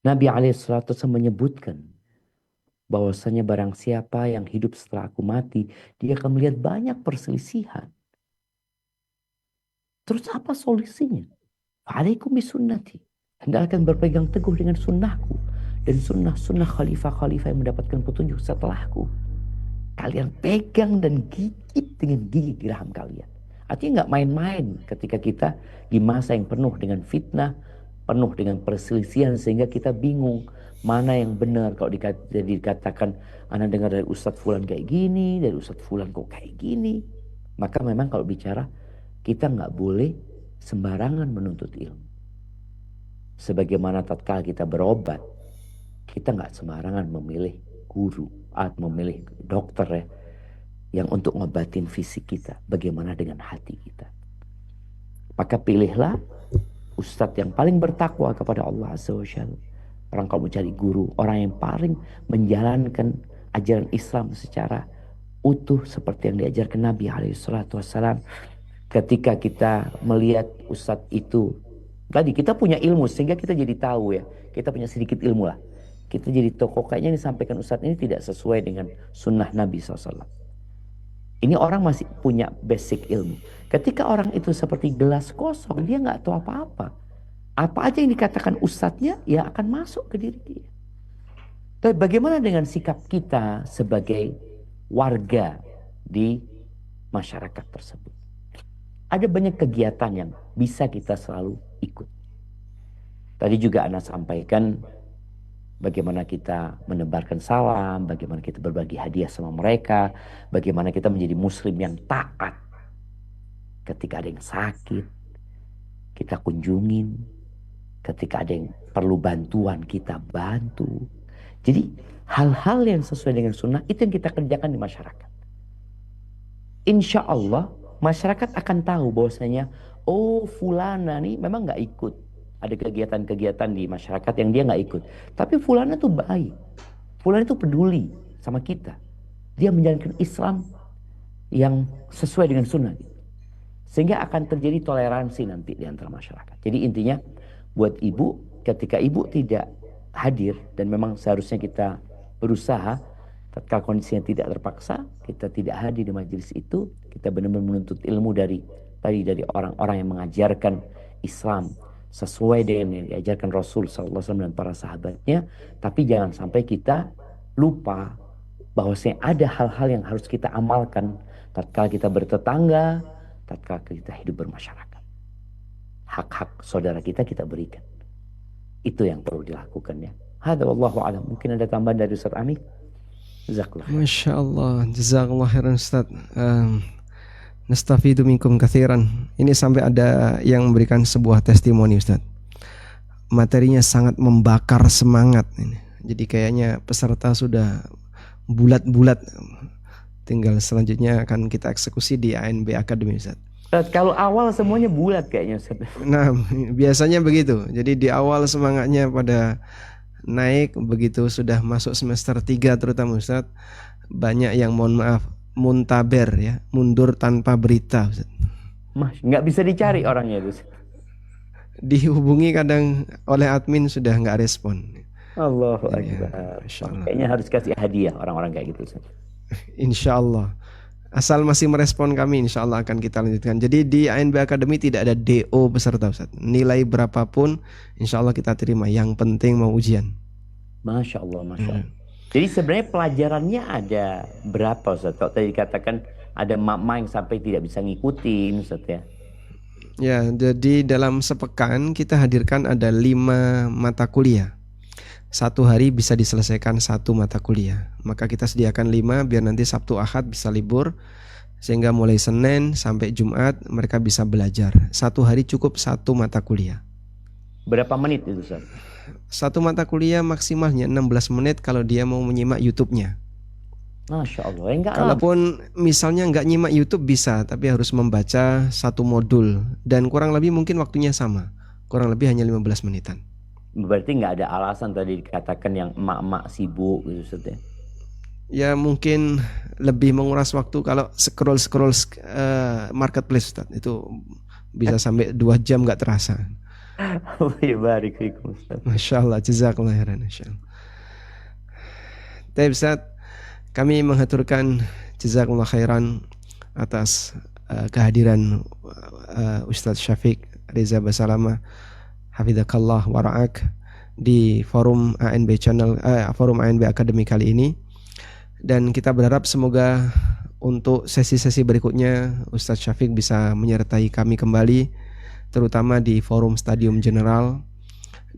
Nabi SAW menyebutkan bahwasanya barang siapa yang hidup setelah aku mati, dia akan melihat banyak perselisihan. Terus apa solusinya? Alaikum bisunnati. Hendakkan berpegang teguh dengan sunnahku dan sunnah-sunnah khalifah-khalifah yang mendapatkan petunjuk setelahku. Kalian pegang dan gigit dengan gigi geraham kalian. Artinya nggak main-main ketika kita di masa yang penuh dengan fitnah, penuh dengan perselisihan sehingga kita bingung mana yang benar. Kalau dikatakan anak dengar dari Ustadz Fulan kayak gini, dari Ustadz Fulan kok kayak gini. Maka memang kalau bicara kita nggak boleh sembarangan menuntut ilmu. Sebagaimana tatkala kita berobat, kita nggak sembarangan memilih guru atau memilih dokter ya, yang untuk ngobatin fisik kita. Bagaimana dengan hati kita? Maka pilihlah ustadz yang paling bertakwa kepada Allah Azza wa Jalla. Orang kalau mencari guru, orang yang paling menjalankan ajaran Islam secara utuh seperti yang diajarkan Nabi SAW. Ketika kita melihat ustadz itu, tadi kita punya ilmu sehingga kita jadi tahu ya, kita punya sedikit ilmu lah. Kita jadi tokoh kayaknya yang disampaikan ustadz ini tidak sesuai dengan sunnah Nabi SAW. Ini orang masih punya basic ilmu. Ketika orang itu seperti gelas kosong, dia nggak tahu apa-apa. Apa aja yang dikatakan ustadznya, ya akan masuk ke diri dia. Tapi bagaimana dengan sikap kita sebagai warga di masyarakat tersebut? Ada banyak kegiatan yang bisa kita selalu ikut. Tadi juga Ana sampaikan bagaimana kita menebarkan salam, bagaimana kita berbagi hadiah sama mereka, bagaimana kita menjadi muslim yang taat. Ketika ada yang sakit, kita kunjungin. Ketika ada yang perlu bantuan, kita bantu. Jadi hal-hal yang sesuai dengan sunnah itu yang kita kerjakan di masyarakat. Insya Allah masyarakat akan tahu bahwasanya, oh fulana nih memang nggak ikut. Ada kegiatan-kegiatan di masyarakat yang dia nggak ikut. Tapi fulana tuh baik. Fulana itu peduli sama kita. Dia menjalankan Islam yang sesuai dengan sunnah. Sehingga akan terjadi toleransi nanti di antara masyarakat. Jadi intinya buat ibu, ketika ibu tidak hadir dan memang seharusnya kita berusaha, tatkala kondisinya tidak terpaksa, kita tidak hadir di majelis itu, kita benar-benar menuntut ilmu dari orang-orang yang mengajarkan Islam sesuai dengan yang diajarkan Rasul SAW dan para sahabatnya. Tapi jangan sampai kita lupa bahwasanya ada hal-hal yang harus kita amalkan tatkala kita bertetangga, tatkala kita hidup bermasyarakat. Hak-hak saudara kita berikan. Itu yang perlu dilakukan ya. Hada wallahu a'lam. Mungkin ada tambahan dari Ustaz Ami? Jazakallah. Masya Allah, jazakallah khairan Ustaz. Nastafidu minkum kathiran. Ini sampai ada yang memberikan sebuah testimoni Ustaz. Materinya sangat membakar semangat ini. Jadi kayaknya peserta sudah bulat-bulat. Tinggal selanjutnya akan kita eksekusi di ANB Academy Ustaz. Kalau awal semuanya bulat kayaknya Ustaz. Nah, biasanya begitu. Jadi di awal semangatnya pada naik, begitu sudah masuk semester 3 terutama Ustaz, banyak yang mohon maaf muntaber ya, mundur tanpa berita Ustaz. Mas, nggak bisa dicari orangnya itu. Dihubungi kadang oleh admin sudah nggak respon. Allahu Ya, Akbar. Kayaknya harus kasih hadiah orang-orang kayak gitu Ustaz. Insya Allah. Asal masih merespon kami, insya Allah akan kita lanjutkan. Jadi di ANB Academy tidak ada DO peserta Ustaz. Nilai berapapun insya Allah kita terima. Yang penting mau ujian. Masya Allah, Masya Allah. Jadi sebenarnya pelajarannya ada berapa Ustaz? Kalau tadi dikatakan ada mak-mak yang sampai tidak bisa ngikutin Ustaz ya. Ya, jadi dalam sepekan kita hadirkan ada 5 mata kuliah. Satu hari bisa diselesaikan 1 mata kuliah. Maka kita sediakan 5 biar nanti Sabtu Ahad bisa libur. Sehingga mulai Senin sampai Jumat mereka bisa belajar. Satu hari cukup 1 mata kuliah. Berapa menit itu Ustaz? 1 mata kuliah maksimalnya 16 menit kalau dia mau menyimak YouTube-nya. Masya Allah, enggak lama. Kalaupun misalnya nggak nyimak YouTube bisa, tapi harus membaca satu modul dan kurang lebih mungkin waktunya sama, kurang lebih hanya 15 menitan. Berarti nggak ada alasan tadi dikatakan yang emak-emak sibuk gitu Ustaz ya. Ya mungkin lebih menguras waktu kalau scroll marketplace Ustaz. Itu bisa sampai 2 jam nggak terasa. Allah barik fikum Ustaz. Masya Allah, jazakallah khairan. Tapi Ustaz, kami mengaturkan jazakallah khairan atas kehadiran Ustaz Syafiq Reza Basalamah hafidzakallah wara'ak di forum ANB channel forum ANB Academy kali ini, dan kita berharap semoga untuk sesi-sesi berikutnya Ustaz Syafiq bisa menyertai kami kembali, terutama di forum Stadium General,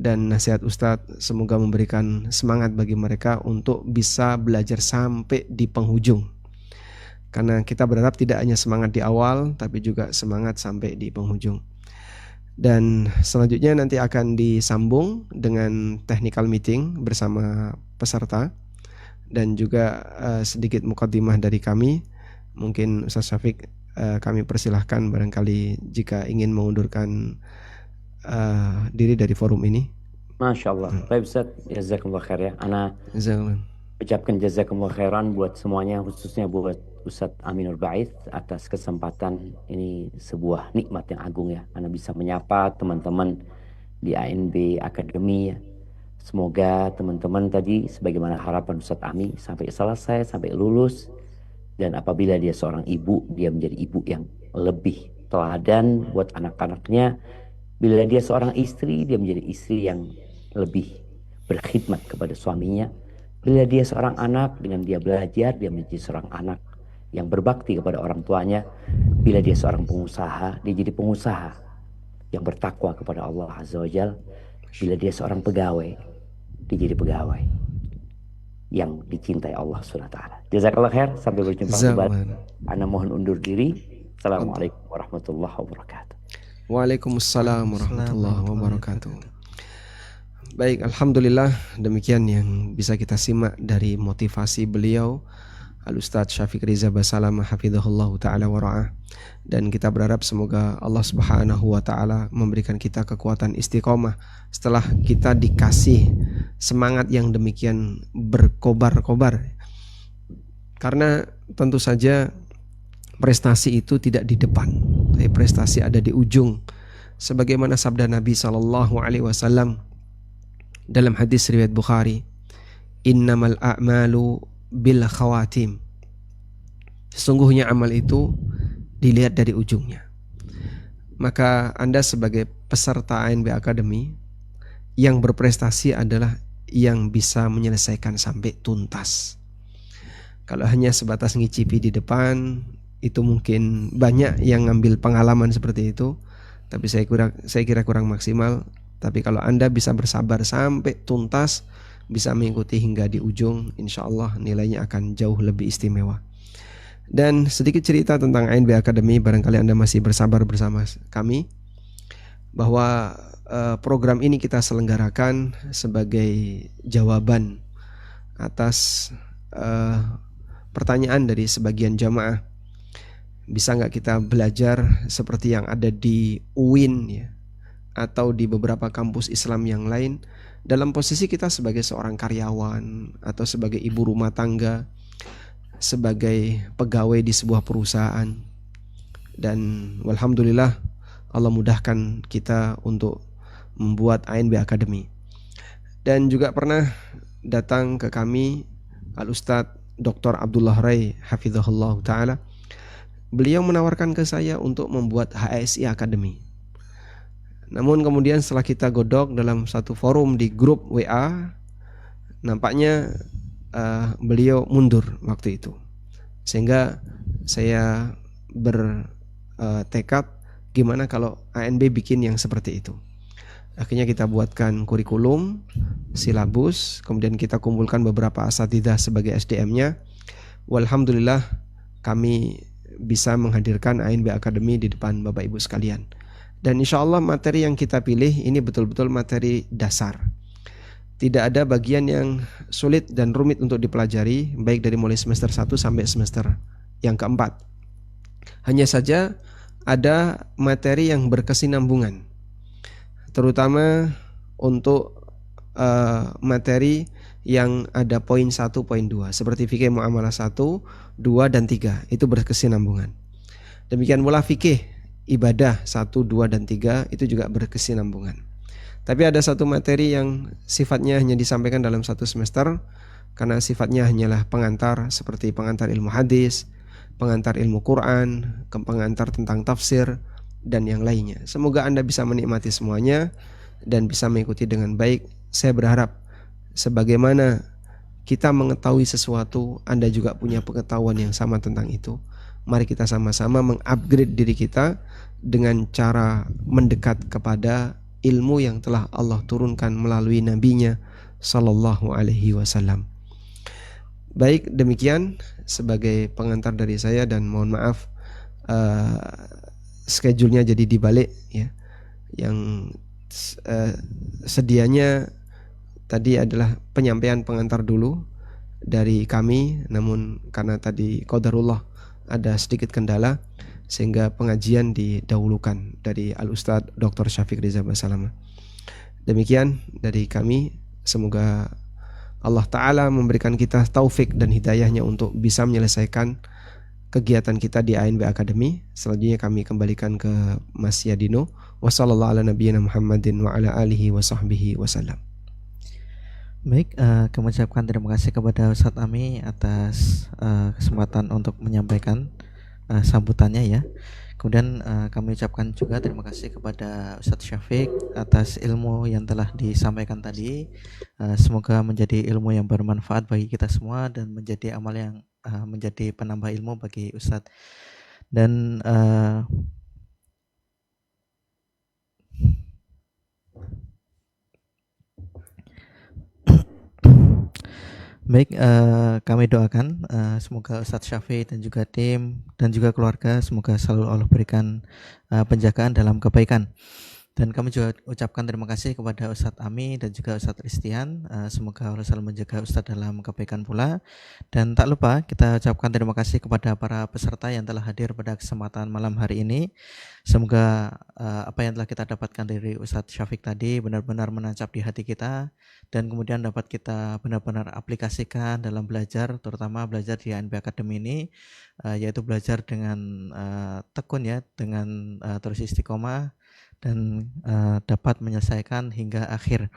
dan nasihat Ustadz semoga memberikan semangat bagi mereka untuk bisa belajar sampai di penghujung, karena kita berharap tidak hanya semangat di awal tapi juga semangat sampai di penghujung. Dan selanjutnya nanti akan disambung dengan technical meeting bersama peserta dan juga sedikit mukaddimah dari kami. Mungkin Ustaz Syafiq kami persilahkan barangkali jika ingin mengundurkan diri dari forum ini. Masya Allah. Baik Ustaz, jazakumullah khair ya. Ana ucapkan jazakumullah khairan buat semuanya, khususnya buat Ustaz Aminur Ba'ith atas kesempatan ini, sebuah nikmat yang agung ya. Ana bisa menyapa teman-teman di ANB Academy ya. Semoga teman-teman tadi sebagaimana harapan Ustaz Ami sampai selesai, sampai lulus, dan apabila dia seorang ibu, dia menjadi ibu yang lebih teladan buat anak-anaknya. Bila dia seorang istri, dia menjadi istri yang lebih berkhidmat kepada suaminya. Bila dia seorang anak, dengan dia belajar, dia menjadi seorang anak yang berbakti kepada orang tuanya. Bila dia seorang pengusaha, dia jadi pengusaha yang bertakwa kepada Allah Azza wa Jalla. Bila dia seorang pegawai, dia jadi pegawai yang dicintai Allah SWT. Jazakallah khair, sampai berjumpa kembali. Ana mohon undur diri. Assalamualaikum warahmatullahi wabarakatuh. Waalaikumsalam warahmatullahi wabarakatuh. Baik, alhamdulillah, demikian yang bisa kita simak dari motivasi beliau Al-Ustadz Syafiq Reza Basalamah hafizahullah ta'ala wara'ah. Dan kita berharap semoga Allah subhanahu wa ta'ala memberikan kita kekuatan istiqomah setelah kita dikasih semangat yang demikian berkobar-kobar. Karena tentu saja prestasi itu tidak di depan, tapi prestasi ada di ujung. Sebagaimana sabda Nabi SAW dalam hadis riwayat Bukhari, innamal a'malu bil khawatim. Sesungguhnya amal itu dilihat dari ujungnya. Maka Anda sebagai peserta ANB Academy, yang berprestasi adalah yang bisa menyelesaikan sampai tuntas. Kalau hanya sebatas ngicipi di depan, itu mungkin banyak yang ngambil pengalaman seperti itu, tapi saya kira kurang maksimal. Tapi kalau Anda bisa bersabar sampai tuntas, bisa mengikuti hingga di ujung, insya Allah nilainya akan jauh lebih istimewa. Dan sedikit cerita tentang ANB Academy, barangkali Anda masih bersabar bersama kami, bahwa program ini kita selenggarakan sebagai jawaban atas pertanyaan dari sebagian jamaah. Bisa nggak kita belajar seperti yang ada di UIN ya, atau di beberapa kampus Islam yang lain, dalam posisi kita sebagai seorang karyawan atau sebagai ibu rumah tangga, sebagai pegawai di sebuah perusahaan. Dan walhamdulillah Allah mudahkan kita untuk membuat ANB Academy. Dan juga pernah datang ke kami Al-Ustadz Dr. Abdullah Rai hafizahullah ta'ala. Beliau menawarkan ke saya untuk membuat HSI Academy. Namun kemudian setelah kita godok dalam satu forum di grup WA, nampaknya beliau mundur waktu itu. Sehingga saya bertekad gimana kalau ANB bikin yang seperti itu. Akhirnya kita buatkan kurikulum, silabus, kemudian kita kumpulkan beberapa asatidzah sebagai SDM-nya. Walhamdulillah kami bisa menghadirkan ANB Academy di depan Bapak Ibu sekalian. Dan insya Allah materi yang kita pilih ini betul-betul materi dasar. Tidak ada bagian yang sulit dan rumit untuk dipelajari, baik dari mulai semester 1 sampai semester yang keempat. Hanya saja ada materi yang berkesinambungan, terutama untuk materi yang ada poin 1, poin 2, seperti fikih muamalah 1, 2, dan 3, itu berkesinambungan. Demikian pula fikih ibadah 1, 2, dan 3 itu juga berkesinambungan. Tapi ada satu materi yang sifatnya hanya disampaikan dalam satu semester, karena sifatnya hanyalah pengantar, seperti pengantar ilmu hadis, pengantar ilmu Quran, pengantar tentang tafsir, dan yang lainnya. Semoga Anda bisa menikmati semuanya dan bisa mengikuti dengan baik. Saya berharap sebagaimana kita mengetahui sesuatu, Anda juga punya pengetahuan yang sama tentang itu. Mari kita sama-sama mengupgrade diri kita dengan cara mendekat kepada ilmu yang telah Allah turunkan melalui nabinya sallallahu alaihi wasallam. Baik, demikian sebagai pengantar dari saya, dan mohon maaf schedule-nya jadi dibalik ya. Yang sedianya tadi adalah penyampaian pengantar dulu dari kami, namun karena tadi qadarullah ada sedikit kendala sehingga pengajian didahulukan dari Al-Ustadz Dr. Syafiq Riza Basalamah. Demikian dari kami, semoga Allah Ta'ala memberikan kita taufik dan hidayahnya untuk bisa menyelesaikan kegiatan kita di ANB Academy. Selanjutnya kami kembalikan ke Mas Yadino. Wassalamualaikum warahmatullahi wabarakatuh. Baik, kami ucapkan terima kasih kepada Ustadz Ami atas kesempatan untuk menyampaikan sambutannya ya. Kemudian kami ucapkan juga terima kasih kepada Ustadz Syafiq atas ilmu yang telah disampaikan tadi. Semoga menjadi ilmu yang bermanfaat bagi kita semua dan menjadi amal yang menjadi penambah ilmu bagi Ustadz. Dan baik, kami doakan semoga Ustadz Syafiq dan juga tim dan juga keluarga semoga selalu Allah berikan penjagaan dalam kebaikan. Dan kami juga ucapkan terima kasih kepada Ustadz Ami dan juga Ustadz Ristian. Semoga Allah selalu menjaga Ustadz dalam kebaikan pula. Dan tak lupa kita ucapkan terima kasih kepada para peserta yang telah hadir pada kesempatan malam hari ini. Semoga apa yang telah kita dapatkan dari Ustadz Syafiq tadi benar-benar menancap di hati kita, dan kemudian dapat kita benar-benar aplikasikan dalam belajar, terutama belajar di ANB Academy ini, yaitu belajar dengan tekun ya, dengan terus istiqomah, dan dapat menyelesaikan hingga akhir.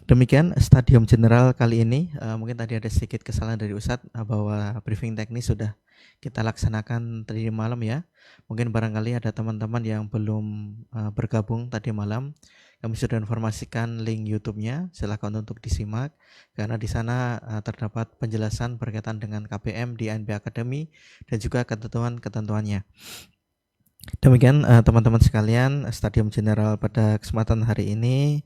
Demikian Stadium General kali ini. Mungkin tadi ada sedikit kesalahan dari Ustadz bahwa briefing teknis sudah kita laksanakan tadi malam ya. Mungkin barangkali ada teman-teman yang belum bergabung tadi malam. Kami sudah informasikan link YouTube-nya, silakan untuk disimak karena di sana terdapat penjelasan berkaitan dengan KPM di ANB Academy dan juga ketentuan-ketentuannya. Demikian teman-teman sekalian, Stadium General pada kesempatan hari ini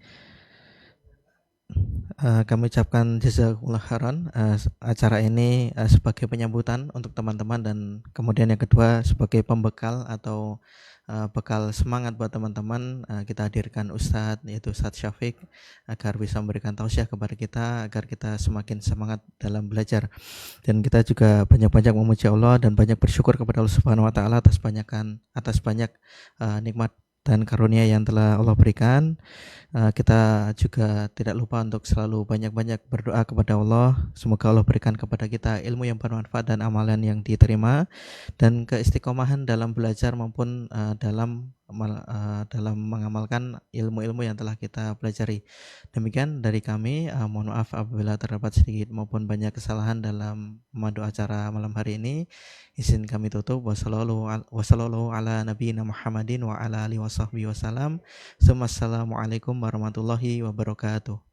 kami ucapkan jazakumullah khairan. Acara ini sebagai penyambutan untuk teman-teman, dan kemudian yang kedua sebagai pembekal atau bekal semangat buat teman-teman. Kita hadirkan Ustadz, yaitu Ustadz Syafiq, agar bisa memberikan tausiah kepada kita agar kita semakin semangat dalam belajar. Dan kita juga banyak-banyak memuji Allah dan banyak bersyukur kepada Allah Subhanahu wa taala atas banyak nikmat dan karunia yang telah Allah berikan. Kita juga tidak lupa untuk selalu banyak-banyak berdoa kepada Allah. Semoga Allah berikan kepada kita ilmu yang bermanfaat dan amalan yang diterima, dan keistiqomahan dalam belajar maupun dalam mengamalkan ilmu-ilmu yang telah kita pelajari. Demikian dari kami. Mohon maaf apabila terdapat sedikit maupun banyak kesalahan dalam memandu acara malam hari ini. Izin kami tutup. Wassallallahu ala nabiyina Muhammadin wa ala alihi wasahbihi wasallam. Assalamualaikum warahmatullahi wabarakatuh.